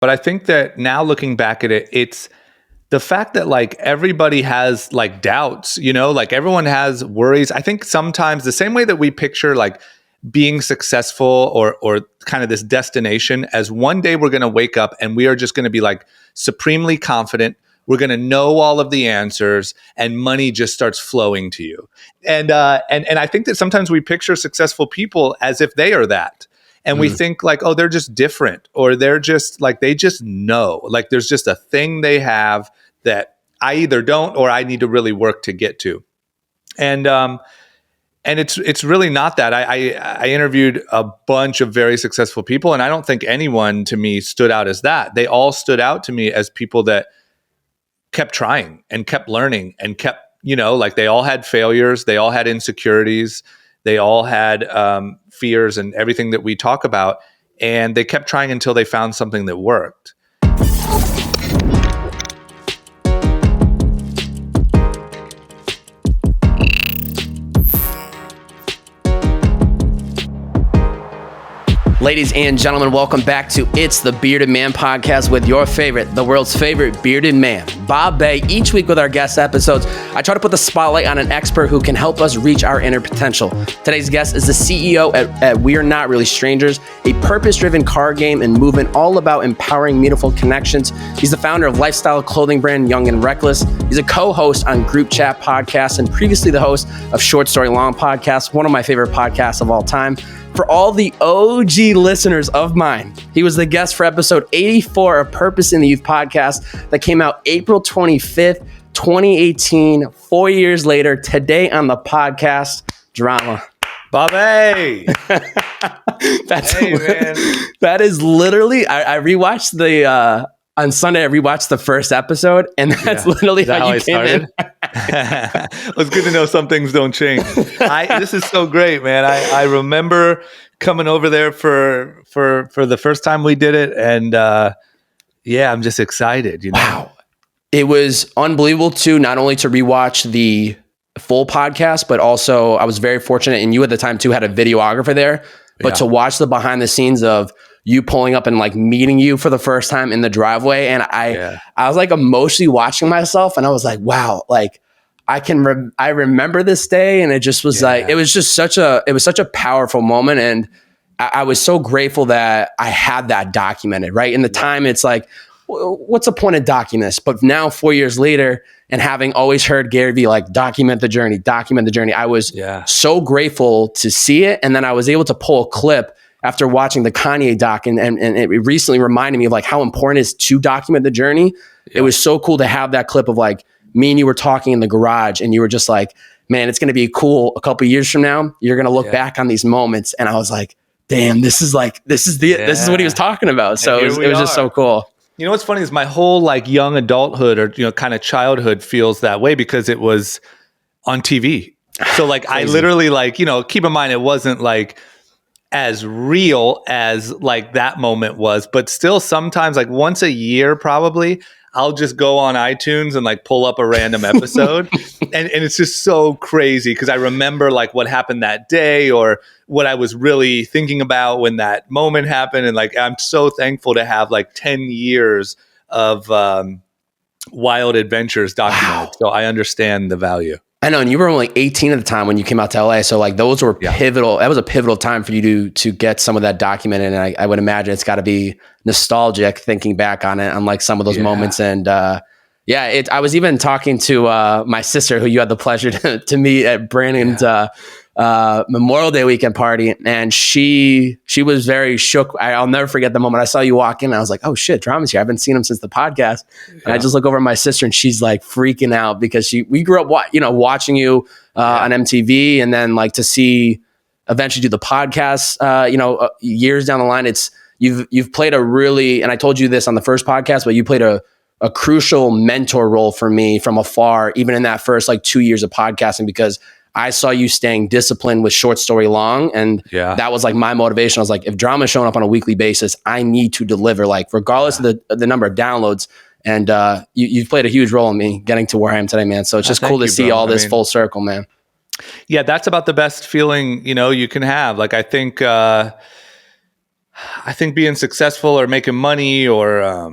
But I think that now looking back at it, it's the fact that like everybody has like doubts, like everyone has worries. I think sometimes the same way that we picture like being successful or kind of this destination as one day we're going to wake up and we are just going to be like supremely confident. We're going to know all of the answers and money just starts flowing to you. And I think that sometimes we picture successful people as if they are that. And we think like, oh, they're just different, or they're just like, they just know, like there's just a thing they have that I either don't, or I need to really work to get to. And it's really not that. I interviewed a bunch of very successful people, and I don't think anyone to me stood out as that. They all stood out to me as people that kept trying and kept learning and kept, like they all had failures, they all had insecurities, they all had fears and everything that we talk about, and they kept trying until they found something that worked. Ladies and gentlemen, welcome back to It's the Bearded Man podcast with your favorite, the world's favorite bearded man, Bobbbaaaay. Each week with our guest episodes, I try to put the spotlight on an expert who can help us reach our inner potential. Today's guest is the CEO at We're Not Really Strangers, a purpose-driven card game and movement all about empowering meaningful connections. He's the founder of lifestyle clothing brand Young and Reckless. He's a co-host on Group Chat podcasts and previously the host of Short Story Long podcast, one of my favorite podcasts of all time. For all the OG listeners of mine, he was the guest for episode 84 of Purpose in the Youth podcast that came out April 25th, 2018, 4 years later. Today on the podcast, drama. Bobbbaaaay. That is literally, I rewatched on Sunday, I rewatched the first episode, and that's literally how you came in. It's good to know some things don't change. This is so great, man. I remember coming over there for the first time we did it, and I'm just excited. Wow, it was unbelievable too. Not only to rewatch the full podcast, but also I was very fortunate, and you at the time too had a videographer there. But to watch the behind the scenes of you pulling up and like meeting you for the first time in the driveway. And I was like emotionally watching myself, and I was like, wow, like I remember this day. And it just was like, it was such a powerful moment. And I was so grateful that I had that documented, right? In the time, it's like, what's the point of documenting this? But now 4 years later, and having always heard Gary Vee like document the journey, I was so grateful to see it. And then I was able to pull a clip after watching the Kanye doc, and it recently reminded me of like how important it is to document the journey. It was so cool to have that clip of like me and you were talking in the garage, and you were just like, man, it's going to be cool. A couple of years from now, you're going to look back on these moments. And I was like, damn, this is what he was talking about. So it was just so cool. You know, what's funny is my whole like young adulthood or, kind of childhood feels that way because it was on TV. So like, I literally like, keep in mind, it wasn't like as real as like that moment was, but still sometimes like once a year, probably I'll just go on iTunes and like pull up a random episode. and it's just so crazy because I remember like what happened that day or what I was really thinking about when that moment happened. And like, I'm so thankful to have like 10 years of wild adventures documented. Wow. So I understand the value. I know, and you were only 18 at the time when you came out to LA. So like those were pivotal. That was a pivotal time for you to get some of that documented. And I would imagine it's got to be nostalgic thinking back on it, on like some of those moments. And I was even talking to my sister, who you had the pleasure to meet at Brandon's Memorial Day weekend party, and she was very shook. I'll never forget the moment I saw you walk in, and I was like, oh shit, Drama's here. I haven't seen him since the podcast. And I just look over at my sister, and she's like freaking out because we grew up watching you on MTV, and then like to see eventually do the podcast years down the line. It's you've played a really, and I told you this on the first podcast, but you played a crucial mentor role for me from afar, even in that first like 2 years of podcasting, because I saw you staying disciplined with Short Story Long. And that was like my motivation. I was like, if Drama's showing up on a weekly basis, I need to deliver, like regardless of the number of downloads. And you've played a huge role in me getting to where I am today, man. So it's just cool to see all this full circle, man. Yeah, that's about the best feeling, you can have. Like, I think, I think being successful or making money or,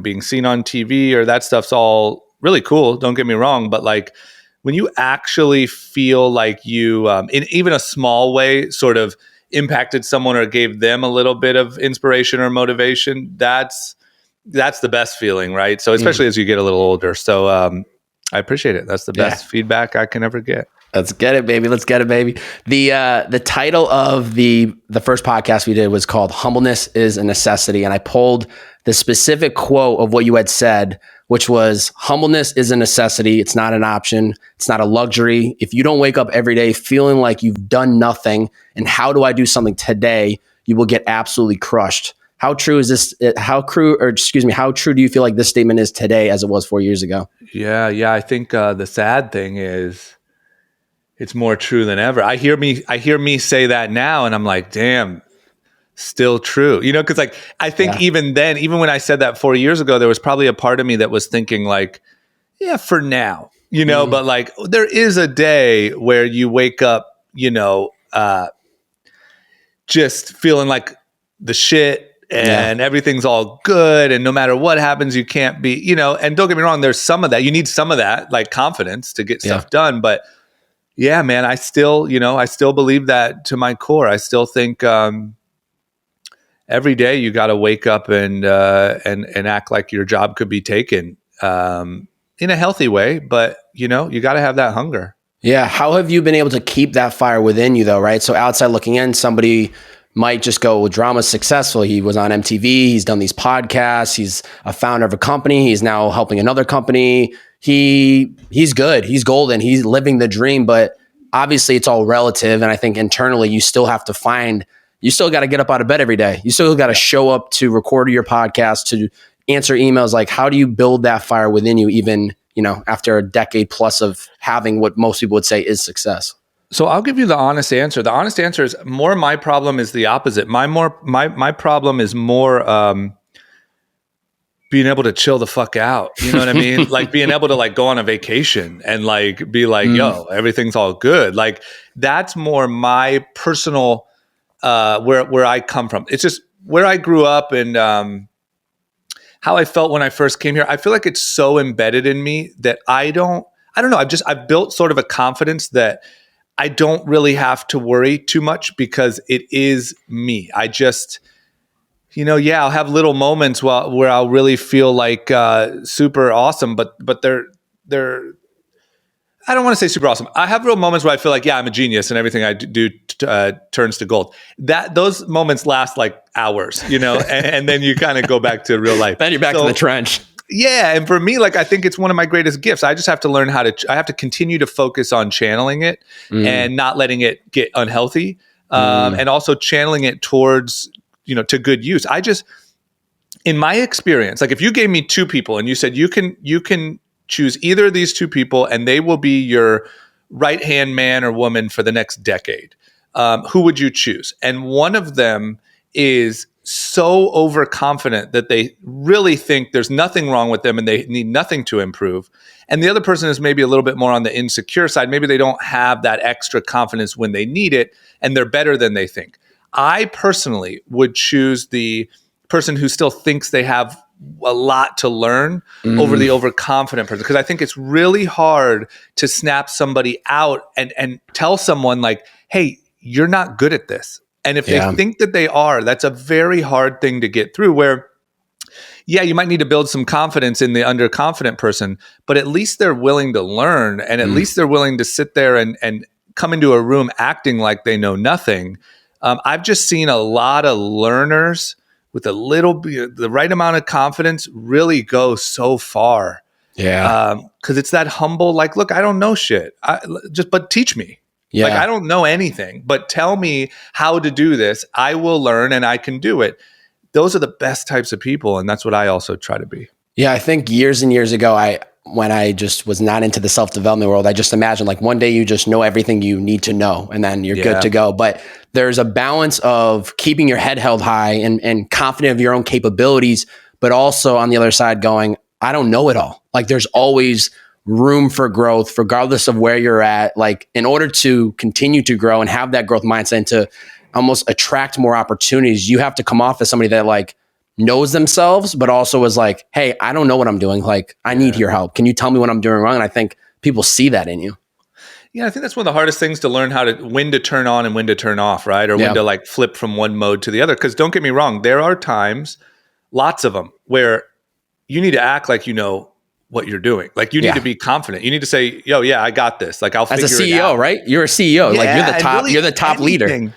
being seen on TV or that stuff's all really cool. Don't get me wrong. But like when you actually feel like you, in even a small way, sort of impacted someone or gave them a little bit of inspiration or motivation, that's the best feeling, right? So especially as you get a little older. So I appreciate it. That's the best feedback I can ever get. Let's get it, baby. Let's get it, baby. The title of the first podcast we did was called "Humbleness is a Necessity," and I pulled the specific quote of what you had said, which was, "Humbleness is a necessity. It's not an option. It's not a luxury. If you don't wake up every day feeling like you've done nothing, and how do I do something today, you will get absolutely crushed." How true is this? How true do you feel like this statement is today as it was 4 years ago? Yeah. I think the sad thing is, it's more true than ever. I hear me say that now, and I'm like, damn, still true. Because like I think even then, even when I said that 4 years ago, there was probably a part of me that was thinking like, yeah, for now, but like there is a day where you wake up, just feeling like the shit. And everything's all good. And no matter what happens, you can't be, and don't get me wrong, there's some of that. You need some of that, like confidence to get stuff done. But yeah, man, I still believe that to my core. I still think every day you got to wake up and act like your job could be taken in a healthy way. But, you got to have that hunger. Yeah. How have you been able to keep that fire within you though, right? So outside looking in, somebody might just go, well, drama's successful. He was on MTV. He's done these podcasts. He's a founder of a company. He's now helping another company. He's good. He's golden. He's living the dream. But obviously it's all relative. And I think internally you still have to you still got to get up out of bed every day. You still got to show up to record your podcast, to answer emails. Like, how do you build that fire within you, even, after a decade plus of having what most people would say is success? So I'll give you the honest answer. The honest answer is more my problem is the opposite. My problem is more being able to chill the fuck out. You know what I mean? Like being able to like go on a vacation and like be like, yo, everything's all good. Like that's more my personal where I come from. It's just where I grew up and how I felt when I first came here. I feel like it's so embedded in me that I don't know. I've built sort of a confidence that I don't really have to worry too much because it is me. I just, I'll have little moments where I'll really feel like super awesome, but they're I don't want to say super awesome. I have real moments where I feel like, yeah, I'm a genius and everything I do turns to gold. Those moments last like hours, and then you kind of go back to real life. Then you're back to the trench. Yeah. And for me, like, I think it's one of my greatest gifts. I just have to learn I have to continue to focus on channeling it and not letting it get unhealthy. And also channeling it towards, to good use. In my experience, like if you gave me two people and you said, you can choose either of these two people and they will be your right-hand man or woman for the next decade, who would you choose? And one of them is so overconfident that they really think there's nothing wrong with them and they need nothing to improve. And the other person is maybe a little bit more on the insecure side. Maybe they don't have that extra confidence when they need it and they're better than they think. I personally would choose the person who still thinks they have a lot to learn over the overconfident person. Because I think it's really hard to snap somebody out and tell someone like, hey, you're not good at this. And if they think that they are, that's a very hard thing to get through where, yeah, you might need to build some confidence in the underconfident person, but at least they're willing to learn and at least they're willing to sit there and come into a room acting like they know nothing. I've just seen a lot of learners with the right amount of confidence really go so far. Yeah. Cause it's that humble, like, look, I don't know shit. But teach me. Yeah. Like, I don't know anything, but tell me how to do this. I will learn and I can do it. Those are the best types of people. And that's what I also try to be. Yeah. I think years and years ago, when I just was not into the self-development world, I just imagined like one day you just know everything you need to know and then you're good to go. But there's a balance of keeping your head held high and confident of your own capabilities, but also on the other side going, I don't know it all. Like there's always room for growth, regardless of where you're at. Like in order to continue to grow and have that growth mindset and to almost attract more opportunities, you have to come off as somebody that like knows themselves, but also is like, hey, I don't know what I'm doing. Like, I need your help. Can you tell me what I'm doing wrong? And I think people see that in you. Yeah, I think that's one of the hardest things to learn, when to turn on and when to turn off, right? Or when to like flip from one mode to the other. Because don't get me wrong, there are times, lots of them, where you need to act like you know what you're doing. Like you need to be confident. You need to say, yo, yeah, I got this. Like I'll figure it out. As a CEO, right? You're a CEO. Like you're the top leader.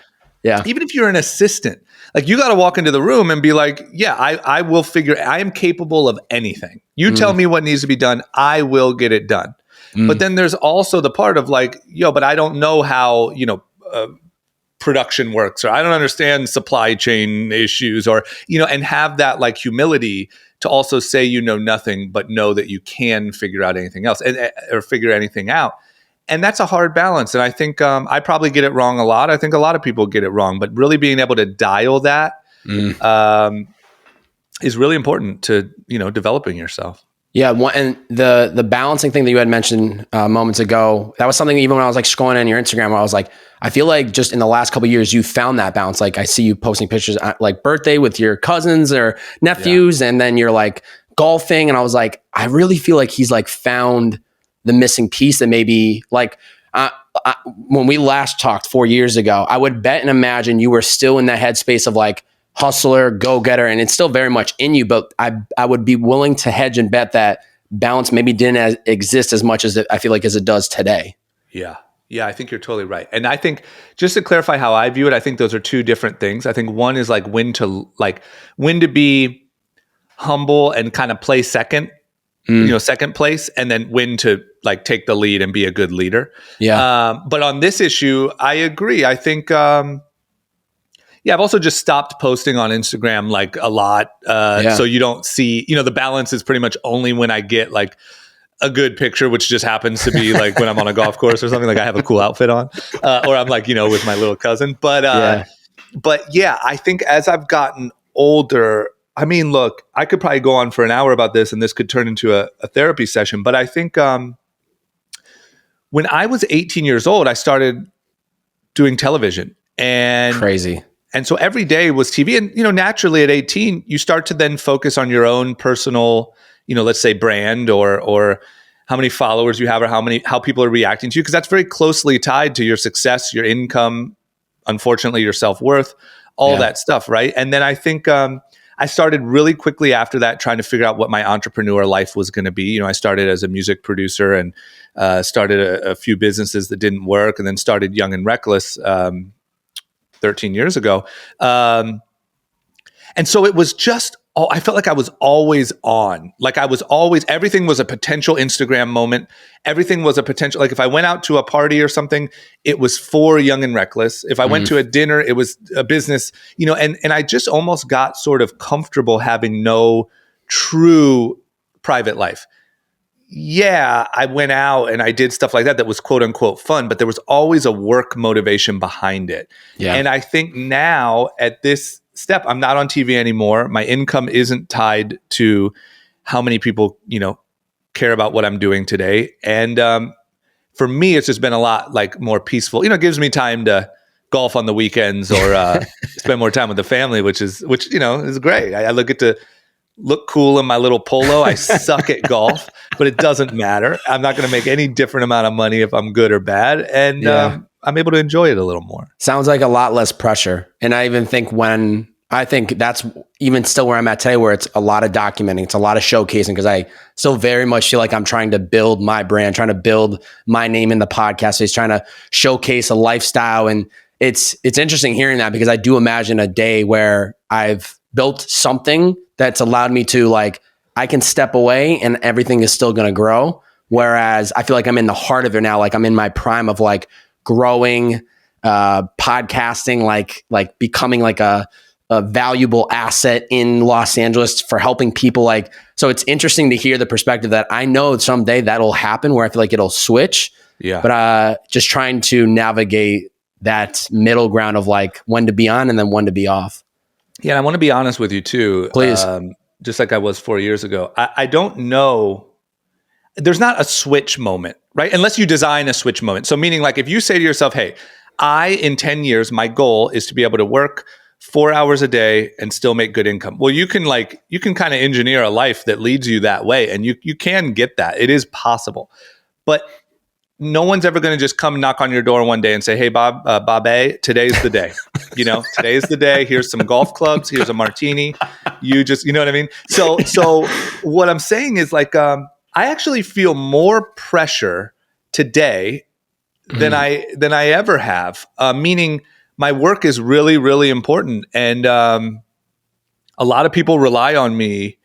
Yeah. Even if you're an assistant, like you got to walk into the room and be like, yeah, I will I am capable of anything. You tell me what needs to be done. I will get it done. But then there's also the part of like, yo, but I don't know how, production works, or I don't understand supply chain issues, or, and have that like humility to also say, you know, nothing, but know that you can figure out anything else or figure anything out. And that's a hard balance. And I think I probably get it wrong a lot. I think a lot of people get it wrong, but really being able to dial that is really important to, developing yourself. Yeah, and the balancing thing that you had mentioned moments ago, that was something even when I was like scrolling on your Instagram, where I was like, I feel like just in the last couple of years, you found that balance. Like I see you posting pictures at like birthday with your cousins or nephews, and then you're like golfing. And I was like, I really feel like he's like found the missing piece that maybe like when we last talked 4 years ago, I would bet and imagine you were still in that headspace of like, hustler, go-getter, and it's still very much in you, but I would be willing to hedge and bet that balance maybe didn't exist as much as I feel like as it does today. Yeah. Yeah, I think you're totally right. And I think just to clarify how I view it, I think those are two different things. I think one is like when to be humble and kind of play second, second place, and then when to like take the lead and be a good leader. Yeah. But on this issue, I agree. I think I've also just stopped posting on Instagram like a lot. So you don't see, the balance is pretty much only when I get like a good picture, which just happens to be like when I'm on a golf course or something, like I have a cool outfit on, or I'm like, with my little cousin. But I think as I've gotten older, I mean, look, I could probably go on for an hour about this and this could turn into a therapy session. But I think when I was 18 years old, I started doing television and crazy. And so every day was TV. And, naturally at 18, you start to then focus on your own personal, let's say brand or how many followers you have or how people are reacting to you. Because that's very closely tied to your success, your income, unfortunately, your self-worth, all that stuff, right? And then I think I started really quickly after that trying to figure out what my entrepreneur life was going to be. I started as a music producer and started a few businesses that didn't work, and then started Young and Reckless 13 years ago. And so it was just, I felt like I was always on. Like everything was a potential Instagram moment. Everything was a potential, like if I went out to a party or something, it was for Young and Reckless. If I went to a dinner, it was a business, and I just almost got sort of comfortable having no true private life. Yeah, I went out and I did stuff like that was quote unquote fun, but there was always a work motivation behind it. Yeah. And I think now at this step, I'm not on TV anymore. My income isn't tied to how many people, care about what I'm doing today. And for me, it's just been a lot like more peaceful. It gives me time to golf on the weekends or spend more time with the family, which is great. I get to look cool in my little polo. I suck at golf, but it doesn't matter. I'm not going to make any different amount of money if I'm good or bad. And I'm able to enjoy it a little more. Sounds like a lot less pressure. And I even think that's even still where I'm at today, where it's a lot of documenting, it's a lot of showcasing, because I still very much feel like I'm trying to build my brand, trying to build my name in the podcast space, trying to showcase a lifestyle. And it's interesting hearing that, because I do imagine a day where I've built something that's allowed me to like, I can step away and everything is still going to grow. Whereas I feel like I'm in the heart of it now. Like I'm in my prime of like growing, podcasting, like becoming like a valuable asset in Los Angeles for helping people. Like, so it's interesting to hear the perspective that I know someday that'll happen, where I feel like it'll switch. Yeah. But just trying to navigate that middle ground of like when to be on and then when to be off. Yeah, and I want to be honest with you too. Please. Just like I was 4 years ago. I don't know. There's not a switch moment, right? Unless you design a switch moment. So meaning like if you say to yourself, hey, in 10 years, my goal is to be able to work 4 hours a day and still make good income. Well, you can kind of engineer a life that leads you that way, and you can get that. It is possible. But no one's ever going to just come knock on your door one day and say, "Hey, Bobbbaaaay, today's the day. Today's the day. Here's some golf clubs. Here's a martini. You know what I mean?" So what I'm saying is like, I actually feel more pressure today than I ever have. Meaning, my work is really, really important, and a lot of people rely on me.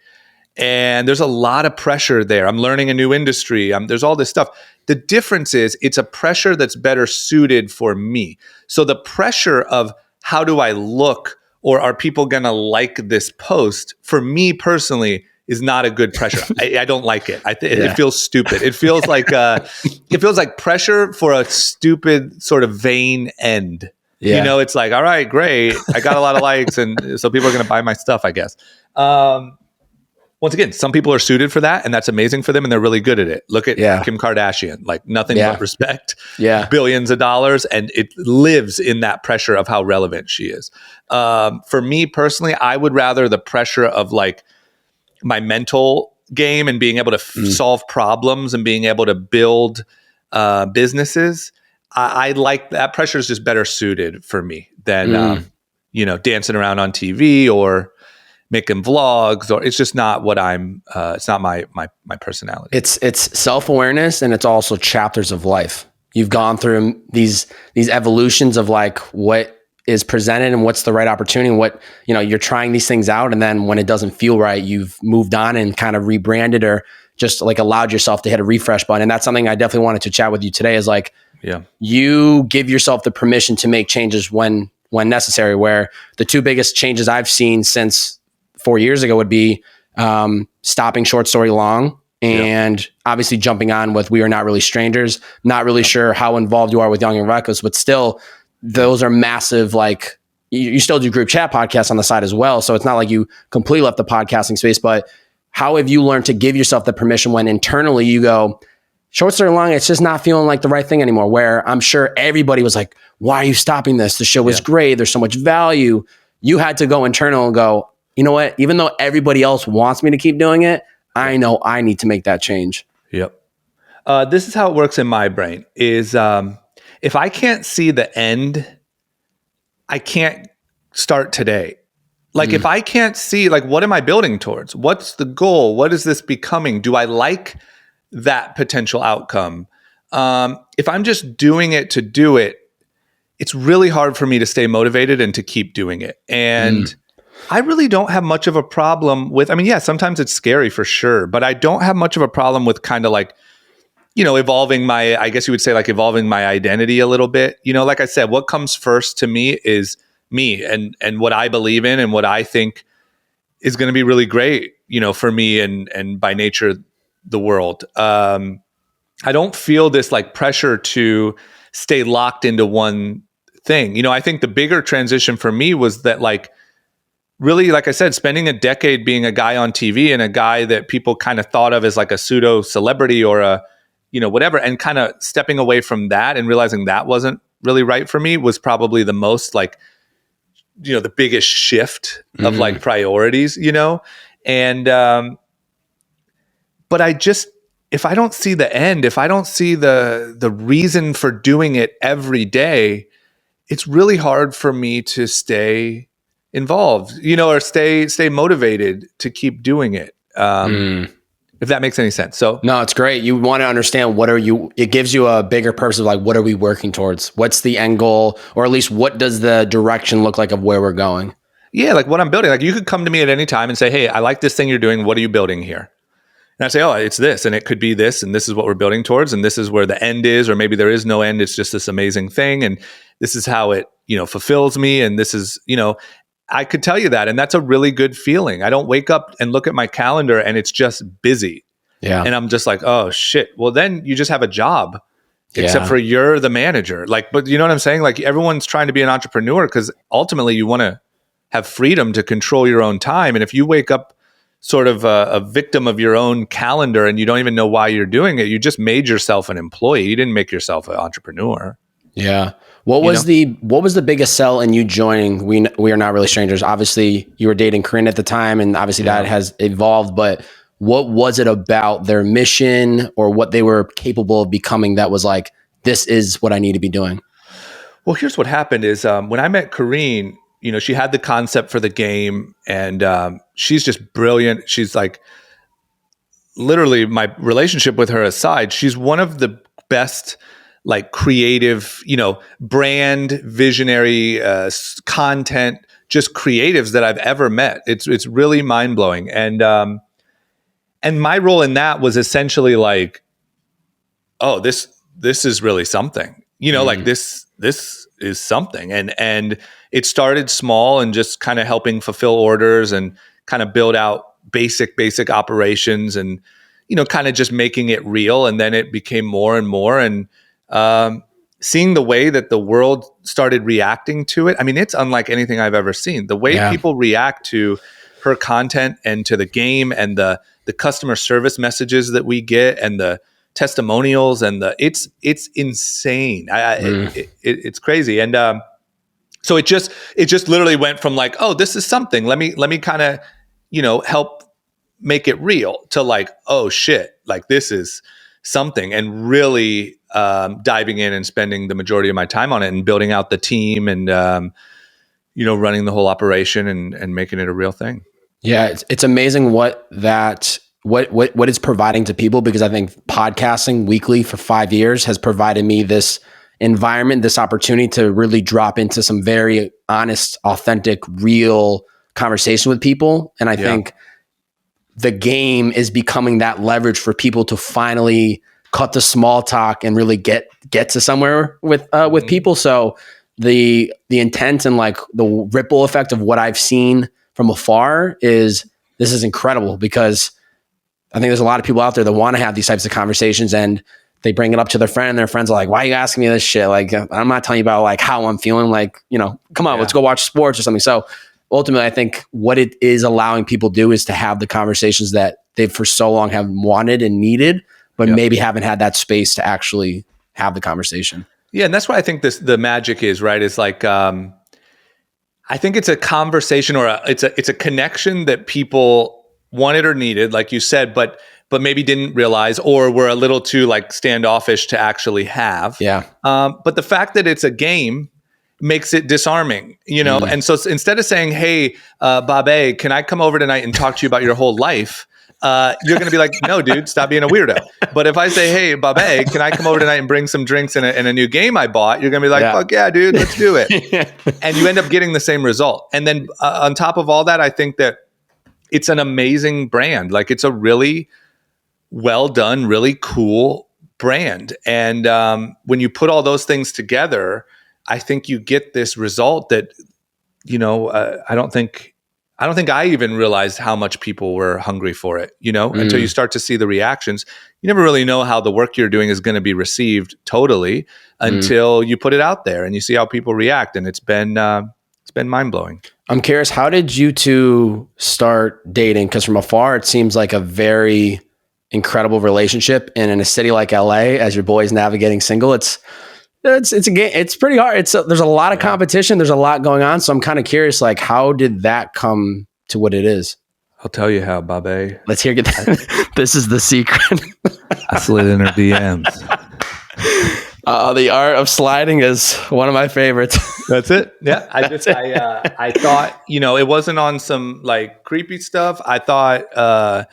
And there's a lot of pressure there. I'm learning a new industry. There's all this stuff. The difference is it's a pressure that's better suited for me. So the pressure of how do I look, or are people going to like this post, for me personally is not a good pressure. I don't like it. It feels stupid. It feels like pressure for a stupid sort of vain end. Yeah. It's like, all right, great. I got a lot of likes, and so people are going to buy my stuff, I guess. Once again, some people are suited for that, and that's amazing for them, and they're really good at it. Look at Kim Kardashian, like nothing but respect, billions of dollars, and it lives in that pressure of how relevant she is. For me personally, I would rather the pressure of like my mental game and being able to solve problems and being able to build businesses. I like that pressure is just better suited for me than dancing around on TV or making vlogs, or it's just not what I'm. It's not my personality. It's self-awareness, and it's also chapters of life. You've gone through these evolutions of like what is presented and what's the right opportunity, and what you're trying these things out, and then when it doesn't feel right, you've moved on and kind of rebranded or just like allowed yourself to hit a refresh button. And that's something I definitely wanted to chat with you today. Is like, you give yourself the permission to make changes when necessary. Where the two biggest changes I've seen since 4 years ago would be stopping short story long, and obviously jumping on with We Are Not Really Strangers. Not really sure how involved you are with Young and Reckless, but still, those are massive. Like you still do group chat podcasts on the side as well. So it's not like you completely left the podcasting space, but how have you learned to give yourself the permission when internally you go, short story long, it's just not feeling like the right thing anymore? Where I'm sure everybody was like, why are you stopping this? The show is great. There's so much value. You had to go internal and go, you know what? Even though everybody else wants me to keep doing it, I know I need to make that change. Yep. This is how it works in my brain is if I can't see the end, I can't start today. Like if I can't see, like, what am I building towards? What's the goal? What is this becoming? Do I like that potential outcome? If I'm just doing it to do it, it's really hard for me to stay motivated and to keep doing it. And I really don't have much of a problem with, sometimes it's scary for sure, but I don't have much of a problem with kind of like, evolving my identity a little bit. Like I said, what comes first to me is me and what I believe in and what I think is going to be really great, for me and by nature, the world. I don't feel this like pressure to stay locked into one thing. I think the bigger transition for me was that like, really, like I said, spending a decade being a guy on TV and a guy that people kind of thought of as like a pseudo celebrity or a, whatever, and kind of stepping away from that and realizing that wasn't really right for me was probably the most like, the biggest shift of like priorities, and, but if I don't see the end, if I don't see the reason for doing it every day, it's really hard for me to stay involved, or stay motivated to keep doing it. If that makes any sense. So no, it's great. You want to understand it gives you a bigger purpose of like, what are we working towards? What's the end goal? Or at least what does the direction look like of where we're going? Yeah. Like what I'm building, like you could come to me at any time and say, hey, I like this thing you're doing. What are you building here? And I say, oh, it's this, and it could be this, and this is what we're building towards, and this is where the end is, or maybe there is no end. It's just this amazing thing, and this is how it, fulfills me, and this is, I could tell you that, and that's a really good feeling. I don't wake up and look at my calendar and it's just busy. Yeah, and I'm just like, oh shit. Well, then you just have a job, except for you're the manager. Like, but you know what I'm saying? Like everyone's trying to be an entrepreneur because ultimately you want to have freedom to control your own time, and if you wake up sort of a victim of your own calendar and you don't even know why you're doing it, you just made yourself an employee. You didn't make yourself an entrepreneur. Yeah. What was the biggest sell in you joining We Are Not Really Strangers? Obviously, you were dating Corinne at the time, and obviously that has evolved. But what was it about their mission or what they were capable of becoming that was like, this is what I need to be doing? Well, here's what happened is when I met Corinne, she had the concept for the game, and she's just brilliant. She's like, literally, my relationship with her aside, she's one of the best like creative, brand visionary, content, just creatives that I've ever met. It's really mind blowing. And my role in that was essentially like, oh, this is really something, like this is something. And it started small and just kind of helping fulfill orders and kind of build out basic operations and, kind of just making it real. And then it became more and more. And seeing the way that the world started reacting to it. I mean, it's unlike anything I've ever seen. The way people react to her content and to the game and the customer service messages that we get and the testimonials and it's insane. It's crazy. And so it just literally went from like, oh, this is something. Let me kind of, help make it real to like, oh shit, like this is something, and really diving in and spending the majority of my time on it and building out the team and running the whole operation and making it a real thing. Yeah, it's amazing what it's providing to people, because I think podcasting weekly for 5 years has provided me this environment, this opportunity to really drop into some very honest, authentic, real conversation with people. And I think the game is becoming that leverage for people to finally cut the small talk and really get to somewhere with people. So the intent and like the ripple effect of what I've seen from afar is incredible, because I think there's a lot of people out there that want to have these types of conversations, and they bring it up to their friend, and their friends are like, why are you asking me this shit? Like, I'm not telling you about like how I'm feeling. Like, come on, let's go watch sports or something. So ultimately, I think what it is allowing people to do is to have the conversations that they've for so long have wanted and needed, but maybe haven't had that space to actually have the conversation. Yeah. And that's why I think the magic is, right. It's like, I think it's a conversation or it's a connection that people wanted or needed, like you said, but maybe didn't realize or were a little too like standoffish to actually have. Yeah. But the fact that it's a game makes it disarming, And so instead of saying, hey, Bobbbaaaay, can I come over tonight and talk to you about your whole life? You're going to be like, no, dude, stop being a weirdo. But if I say, hey, Bobbbaaaay, can I come over tonight and bring some drinks and a new game I bought? You're going to be like, fuck yeah, dude, let's do it. And you end up getting the same result. And then on top of all that, I think that it's an amazing brand. Like it's a really well done, really cool brand. And when you put all those things together, I think you get this result that, I don't think I even realized how much people were hungry for it, until you start to see the reactions. You never really know how the work you're doing is going to be received totally until you put it out there and you see how people react. And it's been mind blowing. I'm curious, how did you two start dating? Because from afar, it seems like a very incredible relationship. And in a city like LA, as your boy's navigating single, it's a game. It's pretty hard. There's a lot of competition. There's a lot going on. So I'm kind of curious, like, how did that come to what it is? I'll tell you how, Bobbbaaaay. Let's hear that. This is the secret. I slid in her DMs. The art of sliding is one of my favorites. That's it. Yeah. I thought, it wasn't on some like creepy stuff. I thought,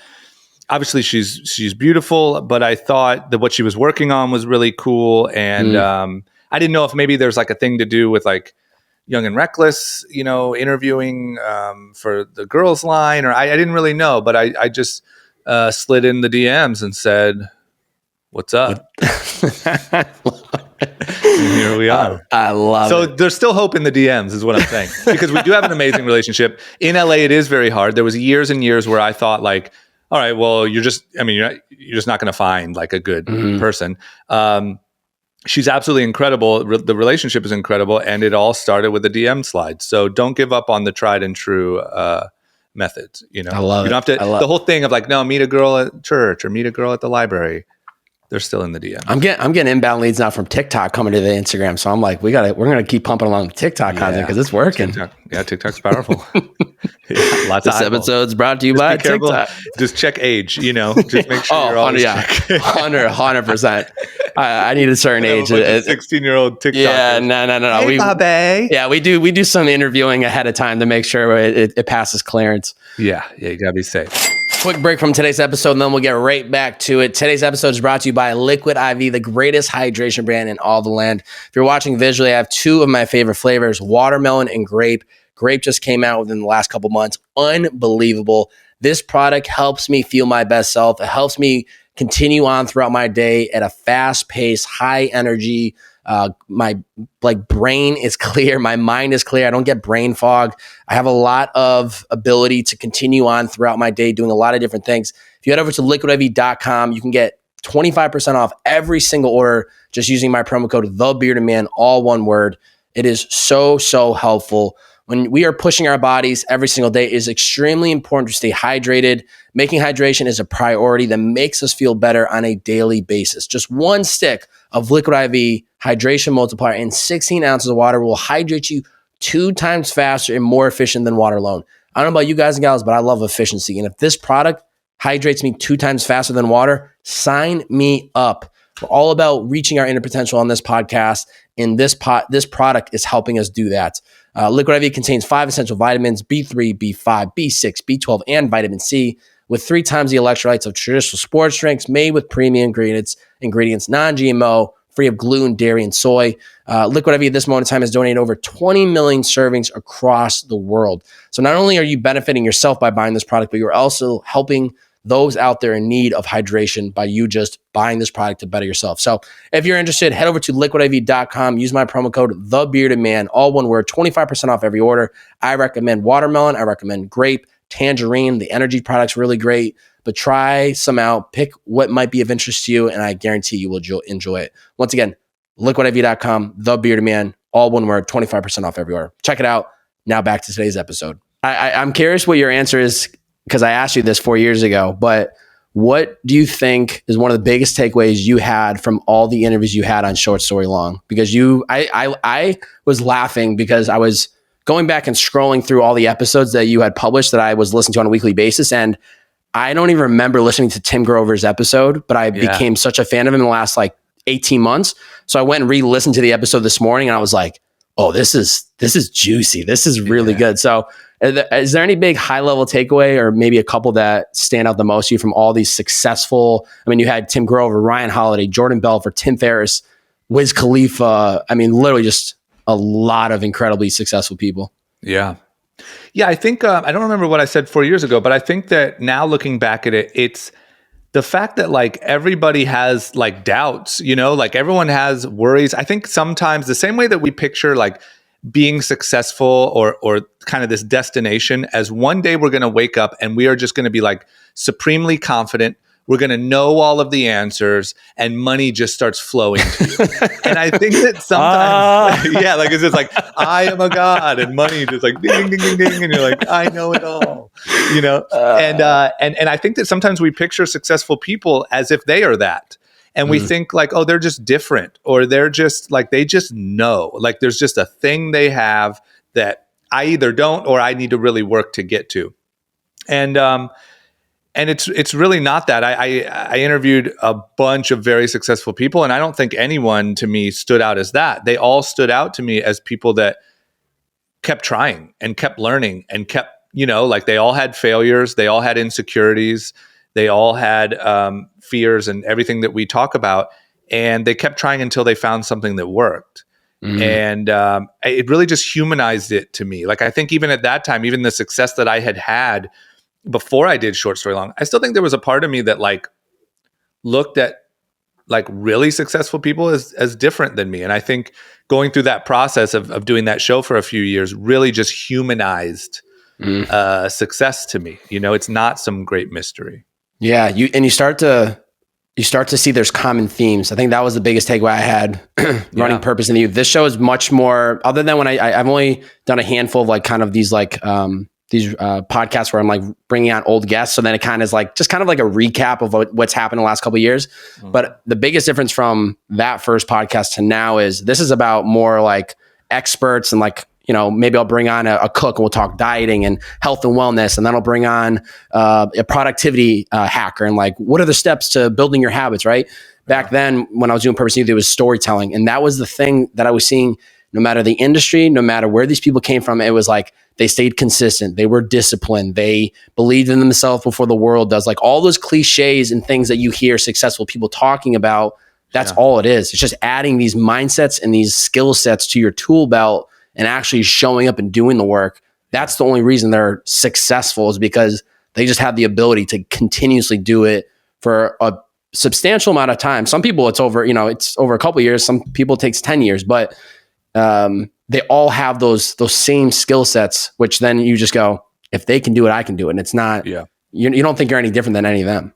obviously she's beautiful, but I thought that what she was working on was really cool. And I didn't know if maybe there's like a thing to do with like Young and Reckless, interviewing for the girls line, or I didn't really know, but I just slid in the DMs and said, what's up? And here we are. I love it. So there's still hope in the DMs is what I'm saying, because we do have an amazing relationship. In LA, it is very hard. There was years and years where I thought like, all right, well, you're just not going to find like a good person. She's absolutely incredible. The relationship is incredible. And it all started with a DM slide. So don't give up on the tried and true methods. I love it. You don't have to, the whole thing of like, no, meet a girl at church or meet a girl at the library. They're still in the DM. I'm getting inbound leads now from TikTok coming to the Instagram. So I'm like, we're gonna keep pumping along the TikTok content because it's working. TikTok's powerful. Lots this of episode's brought to you by TikTok. Just check age, just make sure you're always 100%. I need a certain age. A 16-year-old TikTok. Yeah, no. Hey, Bobbbaaaay. Yeah, we do some interviewing ahead of time to make sure it passes clearance. Yeah, you gotta be safe. Quick break from today's episode, and then we'll get right back to it. Today's episode is brought to you by Liquid I.V, the greatest hydration brand in all the land. If you're watching visually, I have two of my favorite flavors, watermelon and grape. Grape just came out within the last couple months. Unbelievable. This product helps me feel my best self. It helps me continue on throughout my day at a fast pace, high energy. My brain is clear. My mind is clear. I don't get brain fog. I have a lot of ability to continue on throughout my day doing a lot of different things. If you head over to liquidiv.com, you can get 25% off every single order just using my promo code TheBeardedMan, all one word. It is so helpful. When we are pushing our bodies every single day, it is extremely important to stay hydrated. Making hydration is a priority that makes us feel better on a daily basis. Just one stick of Liquid IV hydration multiplier and 16 ounces of water will hydrate you 2 times faster and more efficient than water alone. I don't know about you guys and gals, but I love efficiency. And if this product hydrates me 2 times faster than water, sign me up. We're all about reaching our inner potential on this podcast, and this product is helping us do that. Liquid IV contains 5 essential vitamins, B3, B5, B6, B12, and vitamin C, with 3 times the electrolytes of traditional sports drinks, made with premium ingredients, non-GMO, free of gluten, dairy, and soy. Liquid IV at this moment in time has donated over 20 million servings across the world. So not only are you benefiting yourself by buying this product, but you're also helping those out there in need of hydration by you just buying this product to better yourself. So if you're interested, head over to liquidiv.com, use my promo code TheBeardedMan, all one word, 25% off every order. I recommend watermelon, I recommend grape, tangerine, the energy product's really great, but try some out, pick what might be of interest to you, and I guarantee you will enjoy it. Once again, liquidiv.com, TheBeardedMan, all one word, 25% off every order. Check it out. Now back to today's episode. I'm curious what your answer is, because I asked you this 4 years ago, but what do you think is one of the biggest takeaways you had from all the interviews you had on Short Story Long? Because I was laughing because I was going back and scrolling through all the episodes that you had published that I was listening to on a weekly basis. And I don't even remember listening to Tim Grover's episode, but I became such a fan of him in the last 18 months. So I went and re-listened to the episode this morning and I was like, oh, this is juicy. This is really good. So is there any big high-level takeaway or maybe a couple that stand out the most to you from all these successful, you had Tim Grover, Ryan Holiday, Jordan Belfort, Tim Ferriss, Wiz Khalifa. Literally just a lot of incredibly successful people. Yeah. Yeah, I think, I don't remember what I said 4 years ago, but I think that now looking back at it, it's the fact that everybody has doubts, everyone has worries. I think sometimes the same way that we picture being successful or kind of this destination as one day we're going to wake up and we are just going to be supremely confident. We're going to know all of the answers and money just starts flowing to you. And I think that sometimes, it's just I am a god and money just ding, ding, ding, ding. And you're I know it all, and I think that sometimes we picture successful people as if they are that. And we think oh, they're just different, or they're just they just know, there's just a thing they have that I either don't, or I need to really work to get to. And it's really not that. I interviewed a bunch of very successful people, and I don't think anyone to me stood out as that. They all stood out to me as people that kept trying and kept learning and kept, they all had failures. They all had insecurities. They all had fears and everything that we talk about, and they kept trying until they found something that worked. And it really just humanized it to me. I think even at that time, even the success that I had before I did Short Story Long, I still think there was a part of me that looked at really successful people as different than me. And I think going through that process of doing that show for a few years really just humanized success to me. It's not some great mystery. Yeah, you start to see there's common themes. I think that was the biggest takeaway I had running Purpose in the Youth. This show is much more, other than when I've only done a handful of kind of these podcasts where I'm like bringing on old guests. So then it kind of is like, just kind of like a recap of what's happened in the last couple of years. But the biggest difference from that first podcast to now is this is about more like experts and like, you know, maybe I'll bring on a cook and we'll talk dieting and health and wellness. And then I'll bring on a productivity hacker and like, what are the steps to building your habits, right? Back then when I was doing Purpose Youth, it was storytelling. And that was the thing that I was seeing, no matter the industry, no matter where these people came from, it was like, they stayed consistent. They were disciplined. They believed in themselves before the world does. Like all those cliches and things that you hear successful people talking about, that's all it is. It's just adding these mindsets and these skill sets to your tool belt and actually showing up and doing the work. That's the only reason they're successful, is because they just have the ability to continuously do it for a substantial amount of time. Some people it's over a couple of years. Some people it takes 10 years, but they all have those same skill sets, which then you just go, if they can do it, I can do it. And it's not, you don't think you're any different than any of them.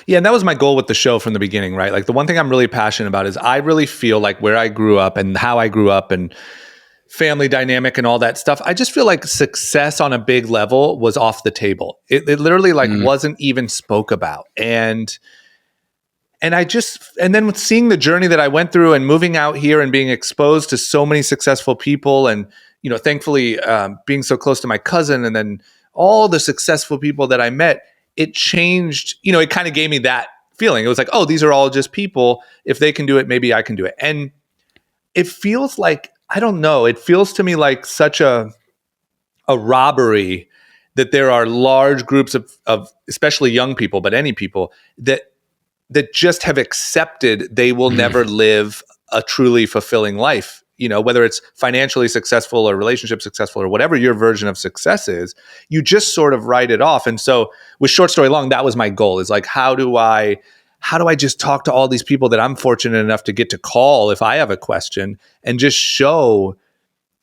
Yeah. And that was my goal with the show from the beginning, right? Like the one thing I'm really passionate about is I really feel like where I grew up and how I grew up and family dynamic and all that stuff, I just feel like success on a big level was off the table. It literally like wasn't even spoke about. And then with seeing the journey that I went through and moving out here and being exposed to so many successful people and, you know, thankfully being so close to my cousin and then all the successful people that I met, it changed, you know, it kind of gave me that feeling. It was like, oh, these are all just people. If they can do it, maybe I can do it. And it feels like, I don't know, it feels to me like such a robbery that there are large groups of especially young people, but any people that just have accepted they will never live a truly fulfilling life, you know, whether it's financially successful or relationship successful or whatever your version of success is, you just sort of write it off. And so with Short Story Long, that was my goal, is like, how do I just talk to all these people that I'm fortunate enough to get to call if I have a question and just show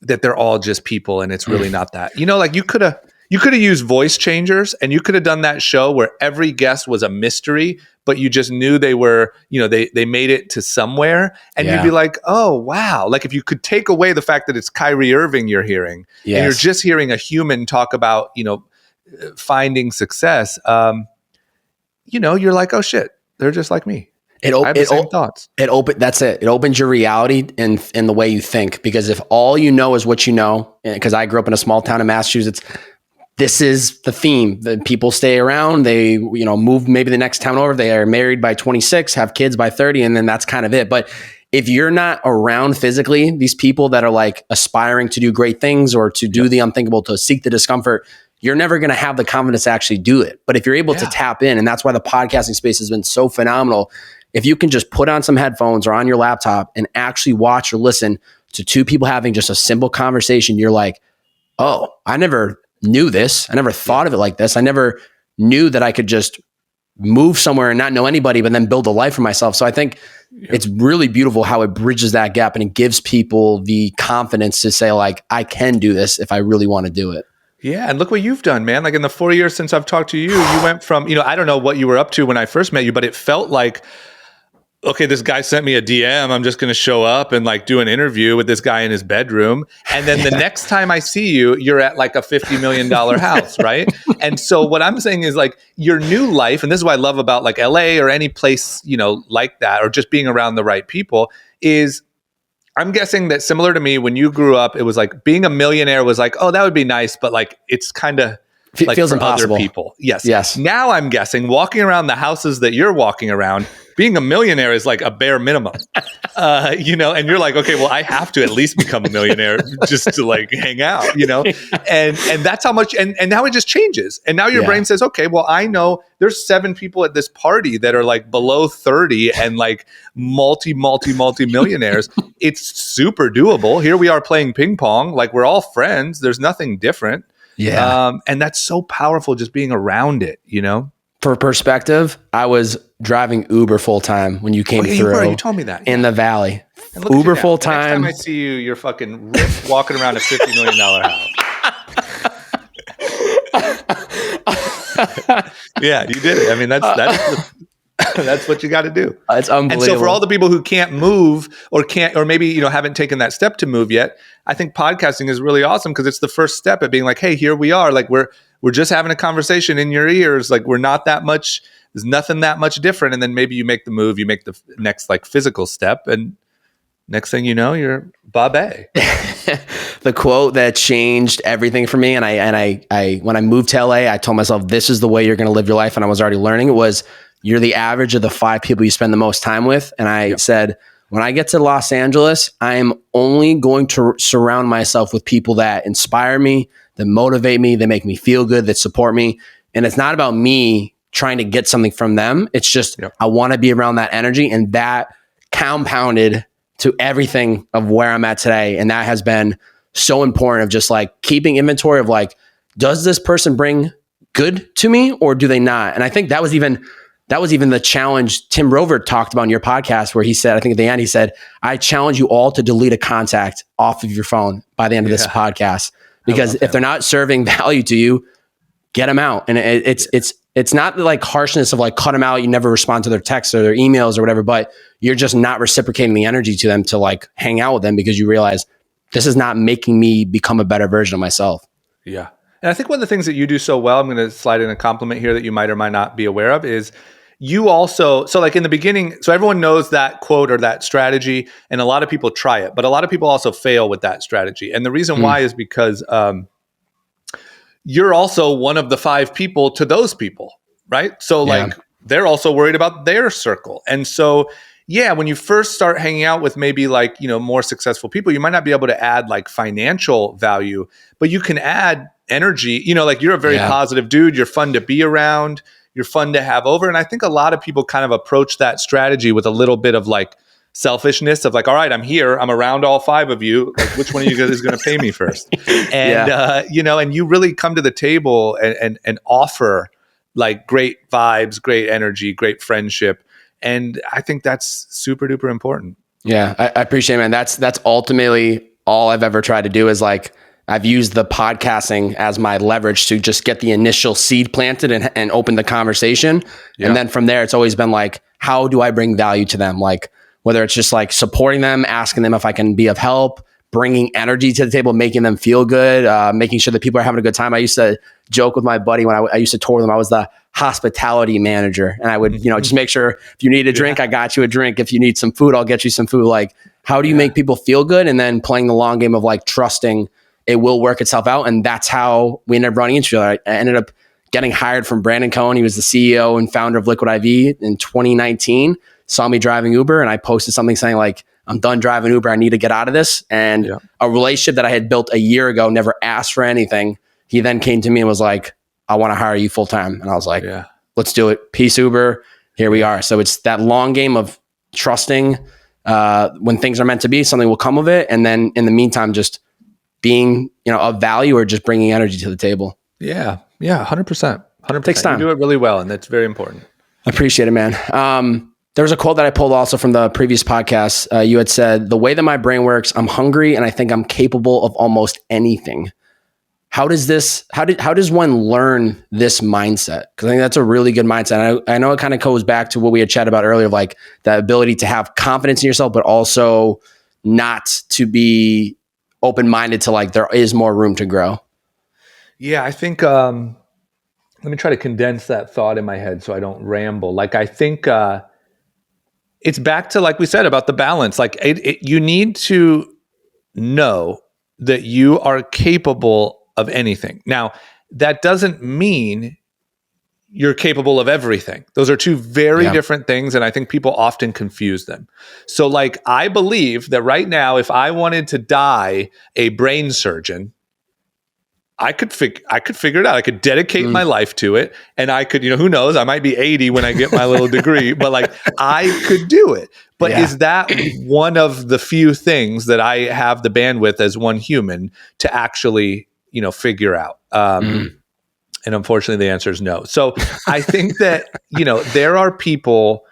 that they're all just people and it's really not that, you know, like you could have used voice changers and you could have done that show where every guest was a mystery, but you just knew they were, you know, they made it to somewhere and you'd be like, oh, wow. Like if you could take away the fact that it's Kyrie Irving you're hearing and you're just hearing a human talk about, you know, finding success, you know, you're like, oh shit, they're just like me. I have the same thoughts. That's it. It opens your reality and the way you think, because if all you know is what you know, because I grew up in a small town in Massachusetts, this is the theme. The people stay around. They, you know, move maybe the next town over. They are married by 26, have kids by 30, and then that's kind of it. But if you're not around physically, these people that are like aspiring to do great things or to do the unthinkable, to seek the discomfort, you're never going to have the confidence to actually do it. But if you're able to tap in, and that's why the podcasting space has been so phenomenal. If you can just put on some headphones or on your laptop and actually watch or listen to two people having just a simple conversation, you're like, oh, I never knew this. I never thought of it like this. I never knew that I could just move somewhere and not know anybody, but then build a life for myself. So I think it's really beautiful how it bridges that gap and it gives people the confidence to say like, I can do this if I really want to do it. Yeah. And look what you've done, man. Like in the 4 years since I've talked to you, you went from, you know, I don't know what you were up to when I first met you, but it felt like, okay, this guy sent me a DM. I'm just going to show up and like do an interview with this guy in his bedroom. And then the next time I see you, you're at like a $50 million house, right? And so what I'm saying is like your new life, and this is what I love about like LA or any place, you know, like that, or just being around the right people, is I'm guessing that similar to me, when you grew up, it was like being a millionaire was like, oh, that would be nice, but like it's kind of like feels for impossible. Other people. Yes. Now I'm guessing walking around the houses that you're walking around, being a millionaire is like a bare minimum, you know, and you're like, okay, well, I have to at least become a millionaire just to like hang out, you know, and that's how much, and now it just changes. And now your brain says, okay, well, I know there's 7 people at this party that are like below 30 and like multi millionaires. It's super doable. Here we are playing ping pong. Like we're all friends. There's nothing different. Yeah. And that's so powerful just being around it, you know? For perspective, I was driving Uber full time when you came through. You told me that. In the Valley. Uber full time. Next time I see you, you're fucking ripped walking around a $50 million house. Yeah, you did it. I mean, that's That's what you got to do. It's unbelievable. And so for all the people who can't move or maybe, haven't taken that step to move yet, I think podcasting is really awesome because it's the first step at being like, hey, here we are. Like we're just having a conversation in your ears. Like we're not that much, there's nothing that much different. And then maybe you make the move, you make the next like physical step, and next thing you know, you're Bobbbaaaay. The quote that changed everything for me, and I when I moved to LA, I told myself, this is the way you're going to live your life. And I was already learning it was, you're the average of the 5 people you spend the most time with. And I said, when I get to Los Angeles, I am only going to surround myself with people that inspire me, that motivate me, that make me feel good, that support me. And it's not about me trying to get something from them. It's just, I want to be around that energy, and that compounded to everything of where I'm at today. And that has been so important, of just like keeping inventory of like, does this person bring good to me or do they not? And I think that was even the challenge Tim Rover talked about in your podcast, where he said, I think at the end, he said, I challenge you all to delete a contact off of your phone by the end of this podcast, because if they're not serving value to you, get them out. And it's not like harshness of like cut them out. You never respond to their texts or their emails or whatever, but you're just not reciprocating the energy to them to like hang out with them, because you realize this is not making me become a better version of myself. Yeah. And I think one of the things that you do so well, I'm going to slide in a compliment here that you might or might not be aware of, is you also, so like in the beginning, so everyone knows that quote or that strategy, and a lot of people try it, but a lot of people also fail with that strategy. And the reason why is because you're also one of the 5 people to those people, right? So like they're also worried about their circle. And so, when you first start hanging out with maybe like, more successful people, you might not be able to add like financial value, but you can add energy, like you're a very positive dude. You're fun to be around. You're fun to have over. And I think a lot of people kind of approach that strategy with a little bit of like selfishness of like, all right, I'm here, I'm around all 5 of you. Like, which one of you guys is going to pay me first? And, and you really come to the table and offer like great vibes, great energy, great friendship. And I think that's super duper important. Yeah, I appreciate it, man. That's ultimately all I've ever tried to do, is like, I've used the podcasting as my leverage to just get the initial seed planted and open the conversation. And then from there, it's always been like, how do I bring value to them? Like, whether it's just like supporting them, asking them if I can be of help, bringing energy to the table, making them feel good, making sure that people are having a good time. I used to joke with my buddy when I used to tour them, I was the hospitality manager, and I would, just make sure if you need a drink, I got you a drink. If you need some food, I'll get you some food. Like, how do you make people feel good? And then playing the long game of like trusting it will work itself out. And that's how we ended up running into each other. I ended up getting hired from Brandon Cohen. He was the CEO and founder of Liquid I.V. in 2019, saw me driving Uber, and I posted something saying like, I'm done driving Uber. I need to get out of this. And a relationship that I had built a year ago, never asked for anything. He then came to me and was like, I want to hire you full time. And I was like, let's do it. Peace, Uber. Here we are. So it's that long game of trusting when things are meant to be, something will come of it. And then in the meantime, just being, of value or just bringing energy to the table. Yeah. 100%. 100%. Takes time. You do it really well. And that's very important. I appreciate it, man. There was a quote that I pulled also from the previous podcast. You had said, the way that my brain works, I'm hungry and I think I'm capable of almost anything. How does one learn this mindset? Because I think that's a really good mindset. I know it kind of goes back to what we had chatted about earlier, of like the ability to have confidence in yourself, but also not to be open-minded to like, there is more room to grow. Yeah, I think, let me try to condense that thought in my head so I don't ramble. Like, I think it's back to, like we said, about the balance. Like you need to know that you are capable of anything. Now, that doesn't mean you're capable of everything. Those are 2 very different things, and I think people often confuse them. So like, I believe that right now, if I wanted to die a brain surgeon, I could figure it out. I could dedicate my life to it, and I could, who knows, I might be 80 when I get my little degree, but like, I could do it. But is that one of the few things that I have the bandwidth as one human to actually, figure out? And unfortunately, the answer is no. So I think that, there are people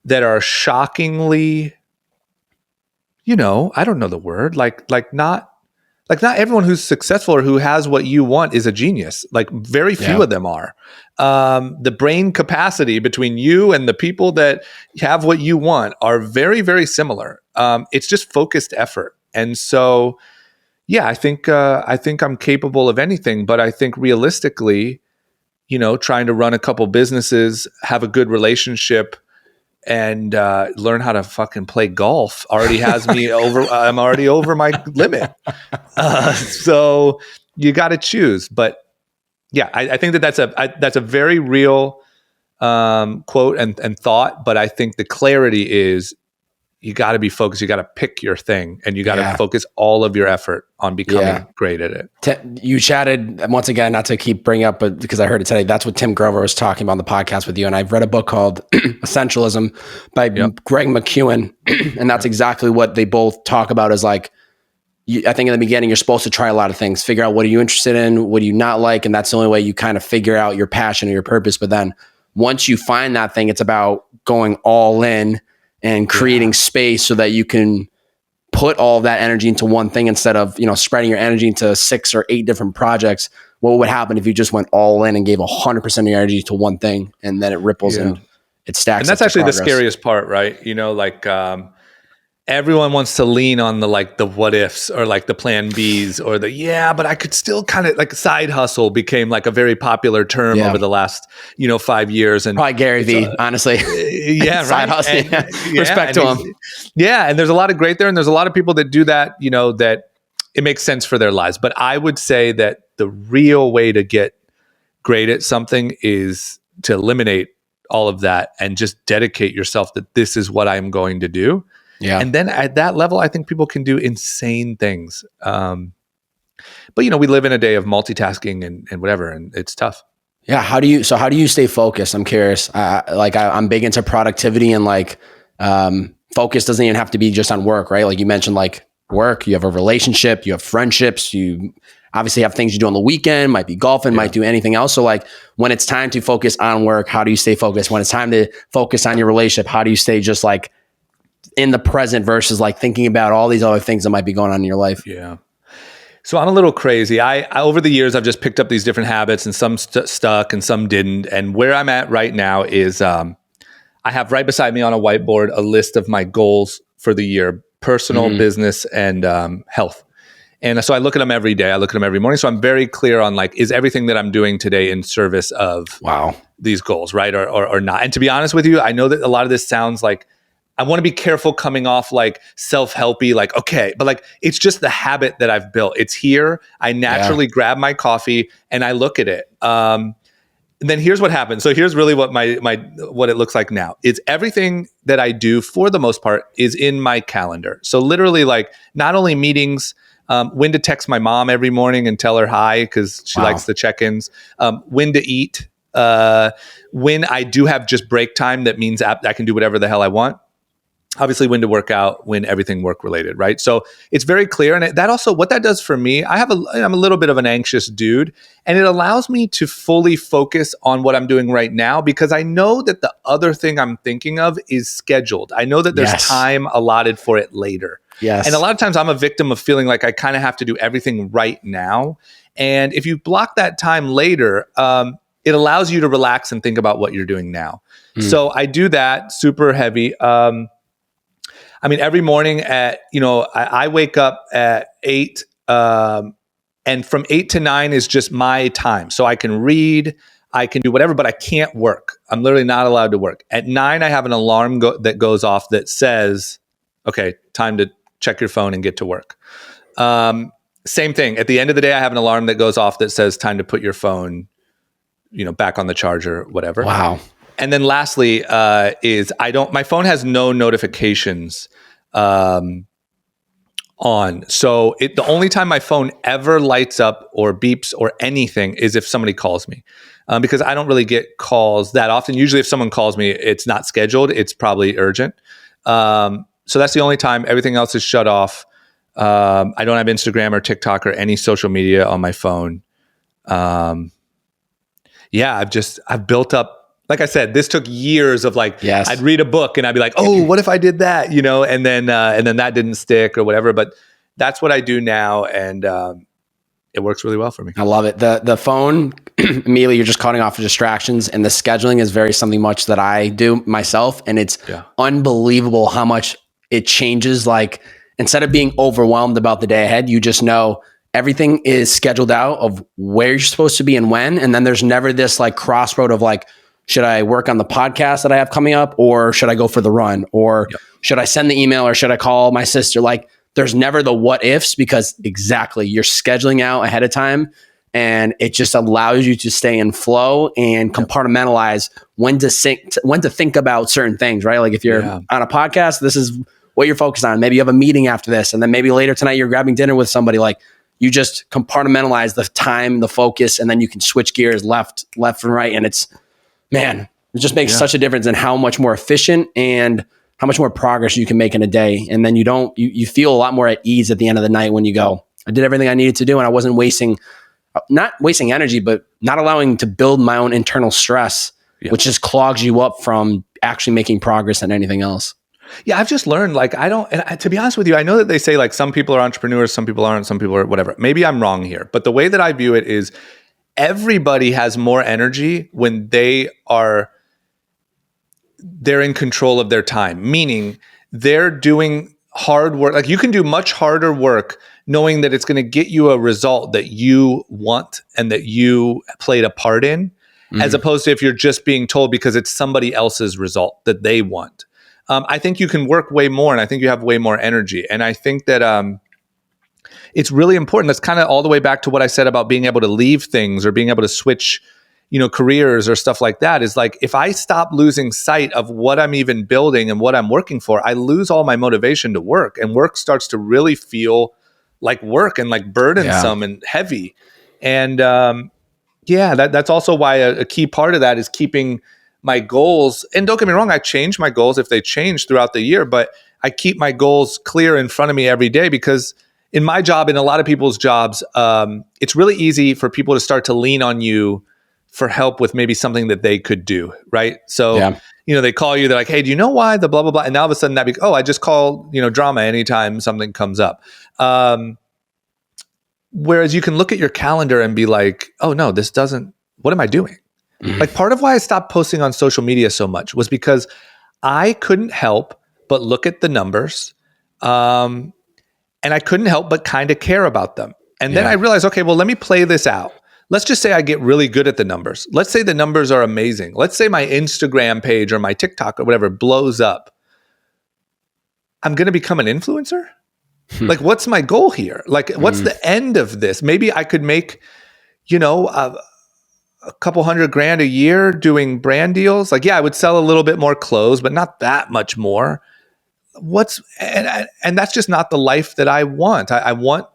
that are shockingly, I don't know the word, like not like not everyone who's successful or who has what you want is a genius. Like very few of them are. The brain capacity between you and the people that have what you want are very, very similar. It's just focused effort. And so, yeah, I think I'm capable of anything, but I think realistically, trying to run a couple businesses, have a good relationship, and learn how to fucking play golf already has me over. I'm already over my limit. So you got to choose. But yeah, I think that's a very real quote and thought. But I think the clarity is you got to be focused. You got to pick your thing, and you got to focus all of your effort on becoming great at it. You chatted once again, not to keep bringing up, but because I heard it today, that's what Tim Grover was talking about on the podcast with you. And I've read a book called Essentialism by Greg McKeown. And that's exactly what they both talk about is like, I think in the beginning, you're supposed to try a lot of things, figure out what are you interested in, what do you not like. And that's the only way you kind of figure out your passion or your purpose. But then once you find that thing, it's about going all in and creating space so that you can put all of that energy into one thing instead of, spreading your energy into 6 or 8 different projects. What would happen if you just went all in and gave 100% of your energy to one thing, and then it ripples and it stacks? And that's actually the scariest part, right? Everyone wants to lean on the what ifs or like the plan Bs or but I could still kind of like side hustle became like a very popular term over the last, 5 years. And probably Gary V, honestly. Side hustle. Respect to him. Yeah. And there's a lot of great there. And there's a lot of people that do that, that it makes sense for their lives. But I would say that the real way to get great at something is to eliminate all of that and just dedicate yourself that this is what I'm going to do. Yeah. And then at that level, I think people can do insane things. But, we live in a day of multitasking and whatever, and it's tough. Yeah. How do you stay focused? I'm curious. I'm big into productivity and focus doesn't even have to be just on work, right? Like you mentioned, like work, you have a relationship, you have friendships, you obviously have things you do on the weekend, might be golfing, might do anything else. So like when it's time to focus on work, how do you stay focused? When it's time to focus on your relationship, how do you stay just like in the present versus like thinking about all these other things that might be going on in your life? Yeah. So I'm a little crazy. I over the years, I've just picked up these different habits and some stuck and some didn't. And where I'm at right now is I have right beside me on a whiteboard a list of my goals for the year, personal, business, and health. And so I look at them every day. I look at them every morning. So I'm very clear on like, is everything that I'm doing today in service of these goals, right? Or not. And to be honest with you, I know that a lot of this sounds like, I want to be careful coming off like self-helpy, like, okay, but like, it's just the habit that I've built. It's here. I naturally grab my coffee and I look at it. And then here's what happens. So here's really what what it looks like now. It's everything that I do for the most part is in my calendar. So literally like not only meetings, when to text my mom every morning and tell her hi, because she likes the check-ins, when to eat, when I do have just break time, that means I can do whatever the hell I want. Obviously when to work out, when everything work related, right? So it's very clear. And that also, what that does for me, I'm a little bit of an anxious dude, and it allows me to fully focus on what I'm doing right now because I know that the other thing I'm thinking of is scheduled. I know that there's time allotted for it later. Yes. And a lot of times I'm a victim of feeling like I kind of have to do everything right now. And if you block that time later, it allows you to relax and think about what you're doing now. So I do that super heavy. Every morning I wake up at 8, and from 8 to 9 is just my time. So I can read, I can do whatever, but I can't work. I'm literally not allowed to work. At 9, I have an alarm that goes off that says, okay, time to check your phone and get to work. Same thing. At the end of the day, I have an alarm that goes off that says time to put your phone, back on the charger, whatever. Wow. And then lastly, my phone has no notifications on. So the only time my phone ever lights up or beeps or anything is if somebody calls me, because I don't really get calls that often. Usually if someone calls me, it's not scheduled. It's probably urgent. So that's the only time. Everything else is shut off. I don't have Instagram or TikTok or any social media on my phone. I've built up, like I said, this took years of I'd read a book and I'd be like, oh, what if I did that? And then that didn't stick or whatever. But that's what I do now. And it works really well for me. I love it. The phone, immediately you're just cutting off the distractions, and the scheduling is very something much that I do myself. And it's unbelievable how much it changes. Like, instead of being overwhelmed about the day ahead, you just know everything is scheduled out of where you're supposed to be and when. And then there's never this like crossroad of like, should I work on the podcast that I have coming up, or should I go for the run, or should I send the email, or should I call my sister? Like, there's never the what ifs, because exactly, you're scheduling out ahead of time, and it just allows you to stay in flow and compartmentalize when to think about certain things, right? Like if you're on a podcast, this is what you're focused on. Maybe you have a meeting after this, and then maybe later tonight you're grabbing dinner with somebody. Like, you just compartmentalize the time, the focus, and then you can switch gears left and right. And it just makes such a difference in how much more efficient and how much more progress you can make in a day. And then you feel a lot more at ease at the end of the night when you go, I did everything I needed to do, and I wasn't not wasting energy, but not allowing to build my own internal stress, which just clogs you up from actually making progress in anything else. Yeah, I've just learned, like, to be honest with you, I know that they say like some people are entrepreneurs, some people aren't, some people are whatever. Maybe I'm wrong here, but the way that I view it is everybody has more energy when they're in control of their time, meaning they're doing hard work. Like, you can do much harder work knowing that it's going to get you a result that you want and that you played a part in, as opposed to if you're just being told because it's somebody else's result that they want. I think you can work way more, and I think you have way more energy. And I think that it's really important. That's kind of all the way back to what I said about being able to leave things or being able to switch, careers or stuff like that. Is like, if I stop losing sight of what I'm even building and what I'm working for, I lose all my motivation to work, and work starts to really feel like work and like burdensome and heavy. And that's also why a key part of that is keeping my goals. And don't get me wrong, I change my goals if they change throughout the year, but I keep my goals clear in front of me every day, because in my job, in a lot of people's jobs, it's really easy for people to start to lean on you for help with maybe something that they could do, right? So, they call you, they're like, hey, do you know why the blah, blah, blah? And now all of a sudden I just call, drama anytime something comes up. Whereas you can look at your calendar and be like, oh no, what am I doing? Like, part of why I stopped posting on social media so much was because I couldn't help but look at the numbers. And I couldn't help but kind of care about them. And then I realized, okay, well, let me play this out. Let's just say I get really good at the numbers. Let's say the numbers are amazing. Let's say my Instagram page or my TikTok or whatever blows up. I'm going to become an influencer? Like, what's my goal here? Like, what's the end of this? Maybe I could make, a couple $100,000 a year doing brand deals. Like, I would sell a little bit more clothes, but not that much more. And that's just not the life that I want. I want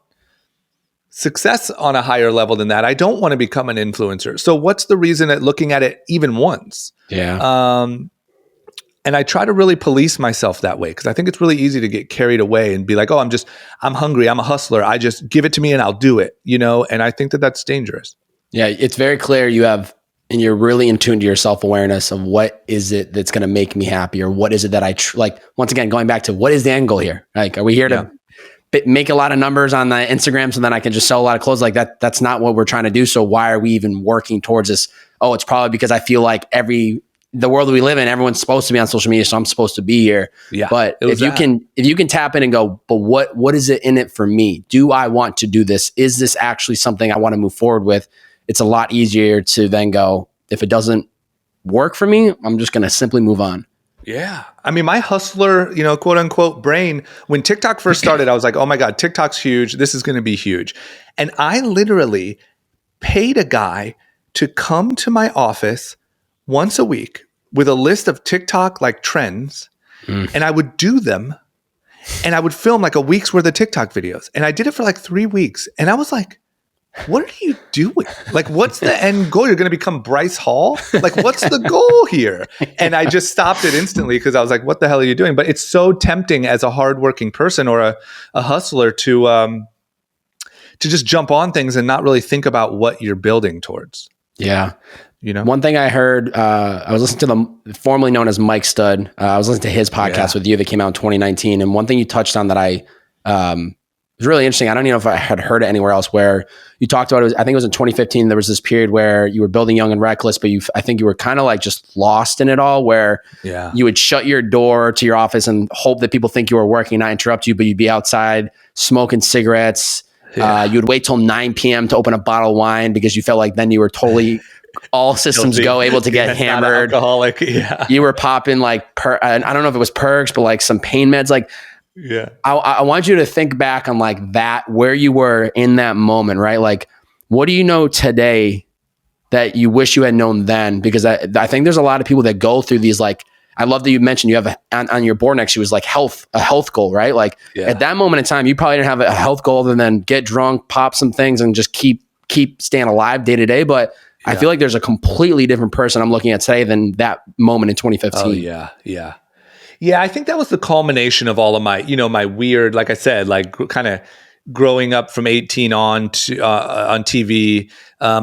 success on a higher level than that. I don't want to become an influencer. So what's the reason at looking at it even once? And I try to really police myself that way, because I think it's really easy to get carried away and be like, oh, I'm hungry. I'm a hustler. I just give it to me and I'll do it, and I think that that's dangerous. Yeah, it's very clear and you're really in tune to your self-awareness of what is it that's going to make me happy, or what is it that like, once again, going back to what is the end goal here? Like, are we here to make a lot of numbers on the Instagram so then I can just sell a lot of clothes? Like that's not what we're trying to do. So why are we even working towards this? Oh, it's probably because I feel like the world that we live in, everyone's supposed to be on social media, so I'm supposed to be here. Yeah. But if you can tap in and go, but what is it in it for me? Do I want to do this? Is this actually something I want to move forward with? It's a lot easier to then go, if it doesn't work for me, I'm just going to simply move on. Yeah. I mean, my hustler, quote unquote brain, when TikTok first started, I was like, oh my God, TikTok's huge. This is going to be huge. And I literally paid a guy to come to my office once a week with a list of TikTok like trends, and I would do them, and I would film like a week's worth of TikTok videos. And I did it for like 3 weeks. And I was like, what are you doing? Like, what's the end goal? You're going to become Bryce Hall? Like, what's the goal here? And I just stopped it instantly, because I was like, what the hell are you doing? But it's so tempting as a hardworking person or a hustler to just jump on things and not really think about what you're building towards. Yeah. One thing I heard, I was listening to the formerly known as Mike Stud. I was listening to his podcast with you that came out in 2019. And one thing you touched on that I was really interesting. I don't even know if I had heard it anywhere else where you talked about it. I think it was in 2015. There was this period where you were building young and reckless, but I think you were kind of like just lost in it all, where you would shut your door to your office and hope that people think you were working, not interrupt you, but you'd be outside smoking cigarettes. You'd wait till 9 p.m. to open a bottle of wine because you felt like then you were totally all systems go, able to get hammered. Alcoholic. Yeah. You were popping like, I don't know if it was perks, but like some pain meds. Like, I want you to think back on like that, where you were in that moment, right? Like, what do you know today that you wish you had known then? Because I think there's a lot of people that go through these, like, I love that you mentioned you have on your board next to you was like a health goal, right? Like at that moment in time, you probably didn't have a health goal other than get drunk, pop some things, and just keep staying alive day to day. But I feel like there's a completely different person I'm looking at today than that moment in 2015. Oh yeah. Yeah, I think that was the culmination of all of my, my weird, like I said, like kind of growing up from 18 on to on TV,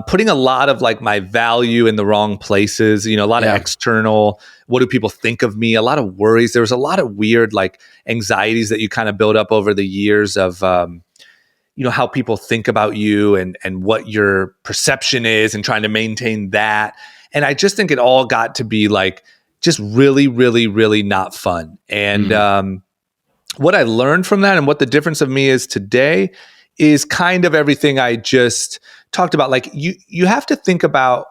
putting a lot of like my value in the wrong places, a lot of external, what do people think of me? A lot of worries. There was a lot of weird like anxieties that you kind of build up over the years of, how people think about you and what your perception is and trying to maintain that. And I just think it all got to be like, just really, really, really not fun. And what I learned from that and what the difference of me is today is kind of everything I just talked about. Like you have to think about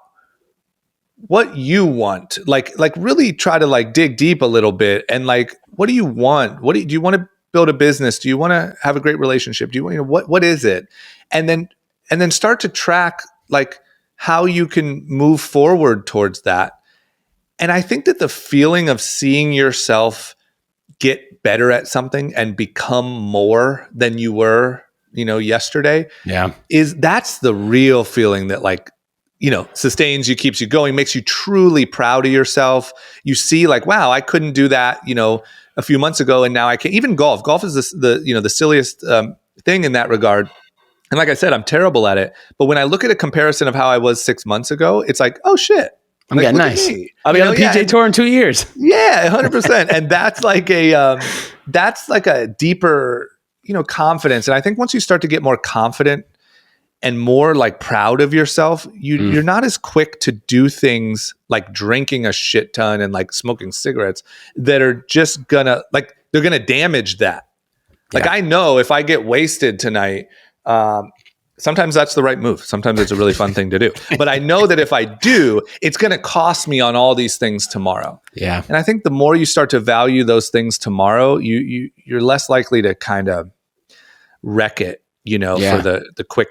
what you want, like really try to like dig deep a little bit. And like, what do you want? Do you want to build a business? Do you want to have a great relationship? Do you want, what is it? And then start to track like how you can move forward towards that. And I think that the feeling of seeing yourself get better at something and become more than you were, yesterday, that's the real feeling that like, sustains you, keeps you going, makes you truly proud of yourself. You see like, wow, I couldn't do that, a few months ago. And now I can. Even golf is the silliest thing in that regard. And like I said, I'm terrible at it. But when I look at a comparison of how I was 6 months ago, it's like, oh shit. I'm getting nice. I'll be on the PGA Tour in 2 years. Yeah, 100%. And that's like a deeper, confidence. And I think once you start to get more confident and more like proud of yourself, you're not as quick to do things like drinking a shit ton and like smoking cigarettes that are just gonna like, they're gonna damage that. Like I know if I get wasted tonight, sometimes that's the right move. Sometimes it's a really fun thing to do. But I know that if I do, it's going to cost me on all these things tomorrow. Yeah. And I think the more you start to value those things tomorrow, you're less likely to kind of wreck it, for the quick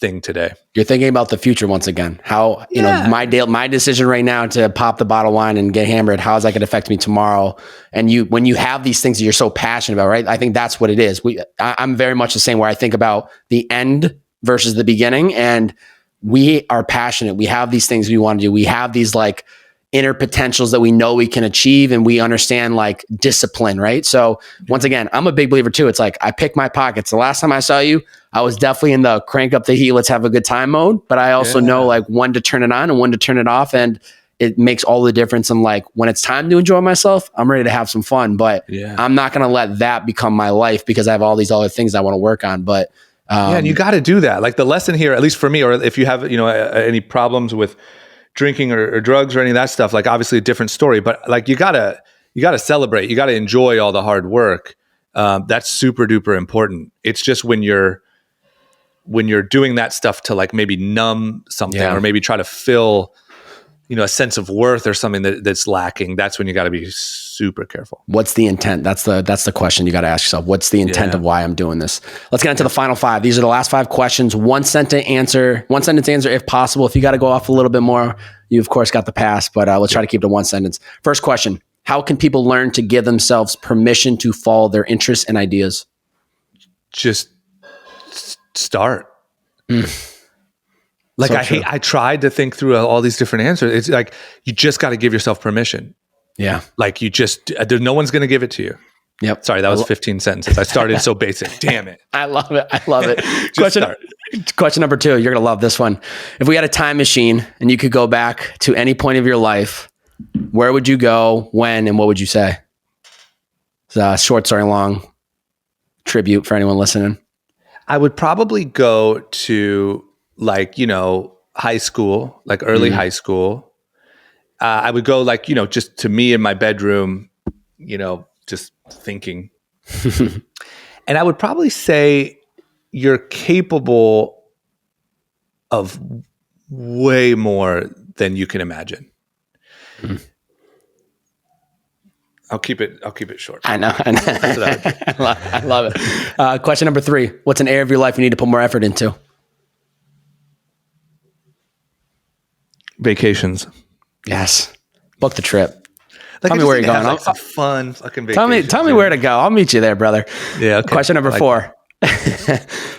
thing today. You're thinking about the future once again. How, my decision right now to pop the bottle of wine and get hammered, how is that going to affect me tomorrow? And when you have these things that you're so passionate about, right? I think that's what it is. I'm very much the same, where I think about the end versus the beginning, and we are passionate. We have these things we want to do. We have these like inner potentials that we know we can achieve, and we understand like discipline, right? So once again, I'm a big believer too. It's like I pick my pockets. The last time I saw you, I was definitely in the crank up the heat, let's have a good time mode. But I also know like when to turn it on and when to turn it off, and it makes all the difference. I'm like, when it's time to enjoy myself, I'm ready to have some fun. But I'm not going to let that become my life because I have all these other things I want to work on. But and you got to do that. Like the lesson here, at least for me, or if you have, any problems with drinking or drugs or any of that stuff, like obviously a different story, but like you gotta celebrate, you gotta enjoy all the hard work. That's super duper important. It's just when you're doing that stuff to like maybe numb something or maybe try to fill, a sense of worth or something that's lacking, that's when you got to be super careful. What's the intent? That's the question you got to ask yourself. What's the intent of why I'm doing this? Let's get into the final 5. These are the last 5 questions. One sentence answer if possible. If you got to go off a little bit more, you of course got the pass, but let's try to keep it to one sentence. First question: how can people learn to give themselves permission to follow their interests and ideas? Just start. Like I tried to think through all these different answers. It's like, you just got to give yourself permission. Yeah. Like no one's going to give it to you. Yep. Sorry, that was 15 sentences. I started so basic. Damn it. I love it. Question number 2. You're going to love this one. If we had a time machine and you could go back to any point of your life, where would you go, when, and what would you say? It's a short story long tribute for anyone listening. I would probably go to like, high school, like early high school. I would go like, just to me in my bedroom, just thinking. And I would probably say you're capable of way more than you can imagine. I'll keep it short. I know. I love it. Question number 3. What's an area of your life you need to put more effort into? Vacations. Yes. Book the trip. Like, tell me where you're going. Like some fun fucking vacations. Tell me where to go. I'll meet you there, brother. Yeah. Okay. Question number 4.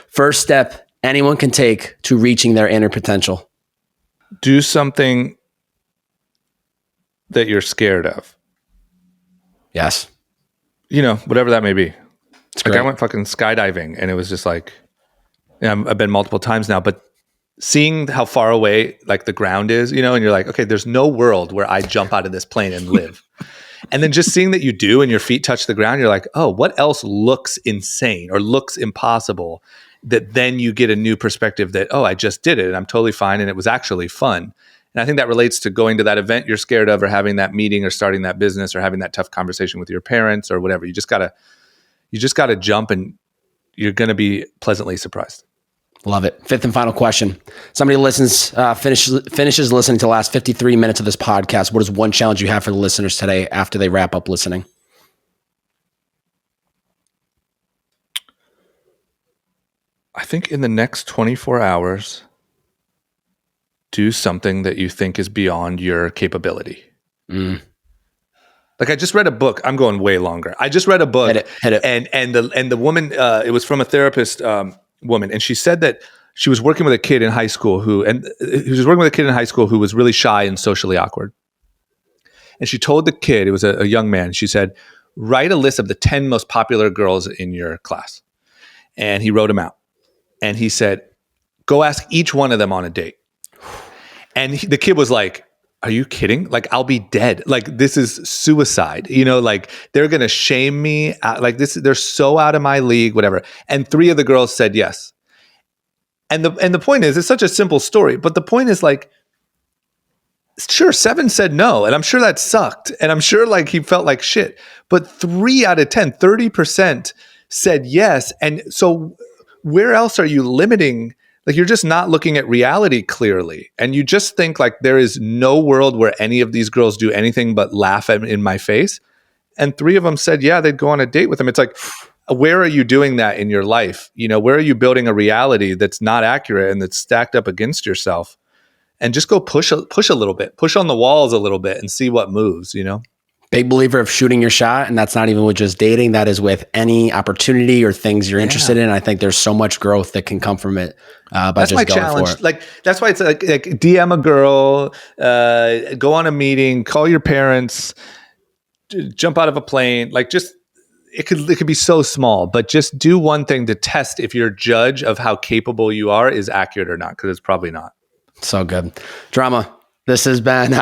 First step anyone can take to reaching their inner potential. Do something that you're scared of. Yes. Whatever that may be. It's like great. I went fucking skydiving and it was just like, I've been multiple times now, but seeing how far away like the ground is, and you're like, okay, there's no world where I jump out of this plane and live. And then just seeing that you do and your feet touch the ground, you're like, oh, what else looks insane or looks impossible? That then you get a new perspective that, oh, I just did it and I'm totally fine and it was actually fun. And I think that relates to going to that event you're scared of, or having that meeting, or starting that business, or having that tough conversation with your parents, or whatever. You just gotta jump, and you're gonna be pleasantly surprised. Love it. 5th and final question. Somebody finishes listening to the last 53 minutes of this podcast. What is one challenge you have for the listeners today after they wrap up listening? I think in the next 24 hours, do something that you think is beyond your capability. Like I just read a book. I'm going way longer. I just read a book. Hit it. And the woman, it was from a therapist woman, and she said that she was working with a kid in high school who was really shy and socially awkward. And she told the kid, it was a young man, she said, write a list of the 10 most popular girls in your class. And he wrote them out. And he said, go ask each one of them on a date. And the kid was like, are you kidding? Like, I'll be dead. Like, this is suicide. Like they're going to shame me. Like they're so out of my league, whatever. And 3 of the girls said yes. And the point is, it's such a simple story, but the point is like, sure, 7 said no. And I'm sure that sucked. And I'm sure like he felt like shit, but 3 out of 10, 30% said yes. And so where else are you limiting? Like, you're just not looking at reality clearly. And you just think like there is no world where any of these girls do anything but laugh in my face. And 3 of them said, yeah, they'd go on a date with him. It's like, where are you doing that in your life? Where are you building a reality that's not accurate and that's stacked up against yourself? And just go push a little bit, push on the walls a little bit and see what moves, Big believer of shooting your shot. And that's not even with just dating. That is with any opportunity or things you're interested in. I think there's so much growth that can come from it. That's just my challenge. For it. Like, that's why it's like DM a girl, go on a meeting, call your parents, jump out of a plane. Like, just, it could be so small, but just do one thing to test if your judge of how capable you are is accurate or not. Because it's probably not. So good. Drama. This has been,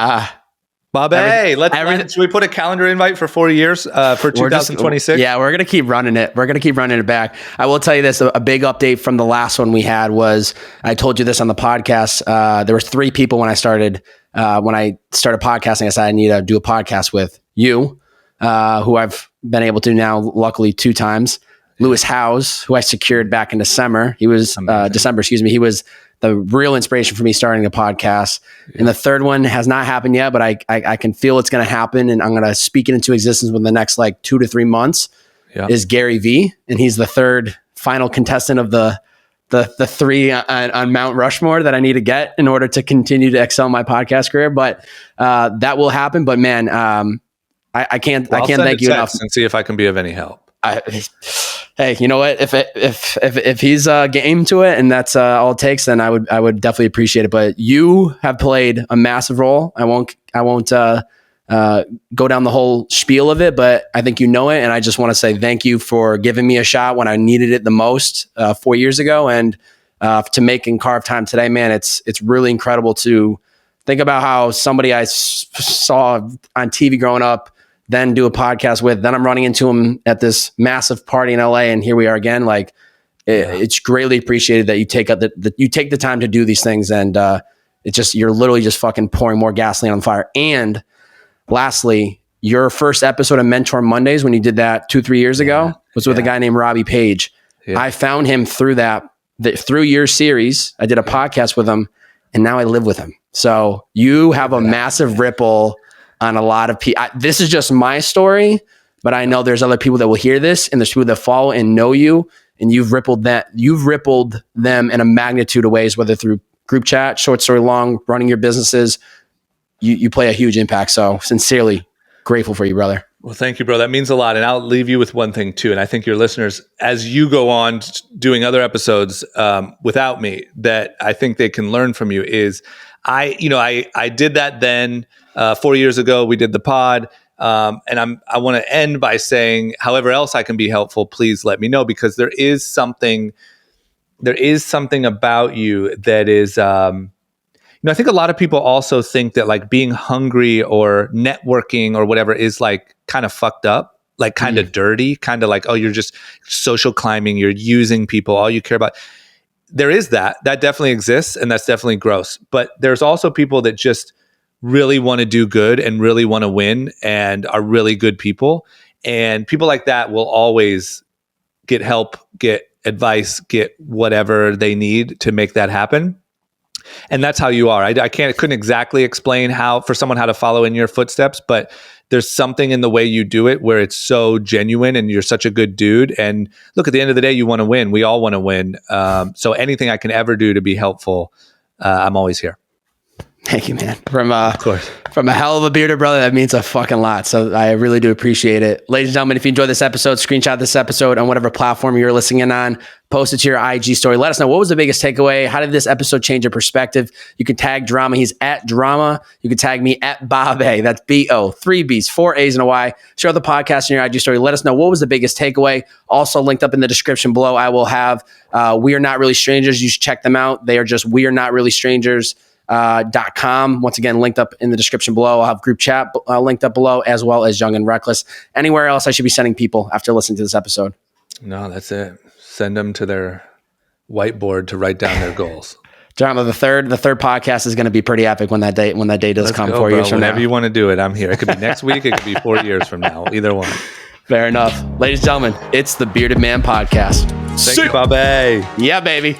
Bobbbaaaay, should we put a calendar invite for 4 years for 2026? Yeah, we're going to keep running it. We're going to keep running it back. I will tell you this, a big update from the last one we had was, I told you this on the podcast. There were 3 people when I started podcasting. I said I need to do a podcast with you, who I've been able to now, luckily 2 times. Lewis Howes, who I secured back in December. He was He was the real inspiration for me starting the podcast. Yeah. And the third one has not happened yet, but I can feel it's going to happen, and I'm going to speak it into existence within the next like 2 to 3 months. Yeah. Is Gary V, and he's the third final contestant of the 3 on Mount Rushmore that I need to get in order to continue to excel my podcast career. But that will happen. But man, I can't thank you enough. And see if I can be of any help. Hey, you know what? If he's game to it and that's all it takes, then I would definitely appreciate it. But you have played a massive role. I won't go down the whole spiel of it, but I think you know it, and I just want to say thank you for giving me a shot when I needed it the most 4 years ago, and to make and carve time today, man. It's really incredible to think about how somebody I saw on TV growing up, then do a podcast with, then I'm running into him at this massive party in LA, and here we are again. Like, it's greatly appreciated that you take up you take the time to do these things. And it's just, you're literally just fucking pouring more gasoline on the fire. And lastly, your first episode of Mentor Mondays, when you did that 2-3 years ago, was with a guy named Robbie Page. Yeah. I found him through through your series. I did a podcast with him, and now I live with him. So you have a massive ripple on a lot of people. This is just my story, but I know there's other people that will hear this, and there's people that follow and know you, and you've rippled them in a magnitude of ways, whether through group chat, short story long, running your businesses. You play a huge impact. So sincerely grateful for you, brother. Well, thank you, bro. That means a lot. And I'll leave you with one thing too. And I think your listeners, as you go on doing other episodes without me, that I think they can learn from you is I did that then 4 years ago. We did the pod. And I want to end by saying, however else I can be helpful, please let me know, because there is something about you that is, I think a lot of people also think that like being hungry or networking or whatever is like kind of fucked up, like kind of dirty, kind of like, oh, you're just social climbing, you're using people, all you care about. There is that definitely exists, and that's definitely gross. But there's also people that just really want to do good and really want to win and are really good people. And people like that will always get help, get advice, get whatever they need to make that happen. And that's how you are. I couldn't exactly explain how to follow in your footsteps, but there's something in the way you do it where it's so genuine, and you're such a good dude. And look, at the end of the day, you want to win. We all want to win. So anything I can ever do to be helpful, I'm always here. Thank you, man. Of course. From a hell of a bearded brother, that means a fucking lot. So I really do appreciate it. Ladies and gentlemen, if you enjoyed this episode, screenshot this episode on whatever platform you're listening in on, post it to your IG story. Let us know, what was the biggest takeaway? How did this episode change your perspective? You can tag Drama. He's at Drama. You can tag me at Bobbbaaaay. That's B-O, 3 B's, 4 A's and a Y. Share the podcast in your IG story. Let us know, what was the biggest takeaway? Also linked up in the description below, I will have We Are Not Really Strangers. You should check them out. They are just We Are Not Really Strangers. .com. Once again, linked up in the description below. I'll have group chat linked up below, as well as Young and Reckless. Anywhere else I should be sending people after listening to this episode? No, that's it. Send them to their whiteboard to write down their goals. John, the third podcast is going to be pretty epic when that day does come. 4 years from now. Whenever you want to do it, I'm here. It could be next week. It could be 4 years from now. Either one. Fair enough. Ladies and gentlemen, it's the Bearded Man Podcast. Thank you, Bobbbaaaay. Yeah, baby.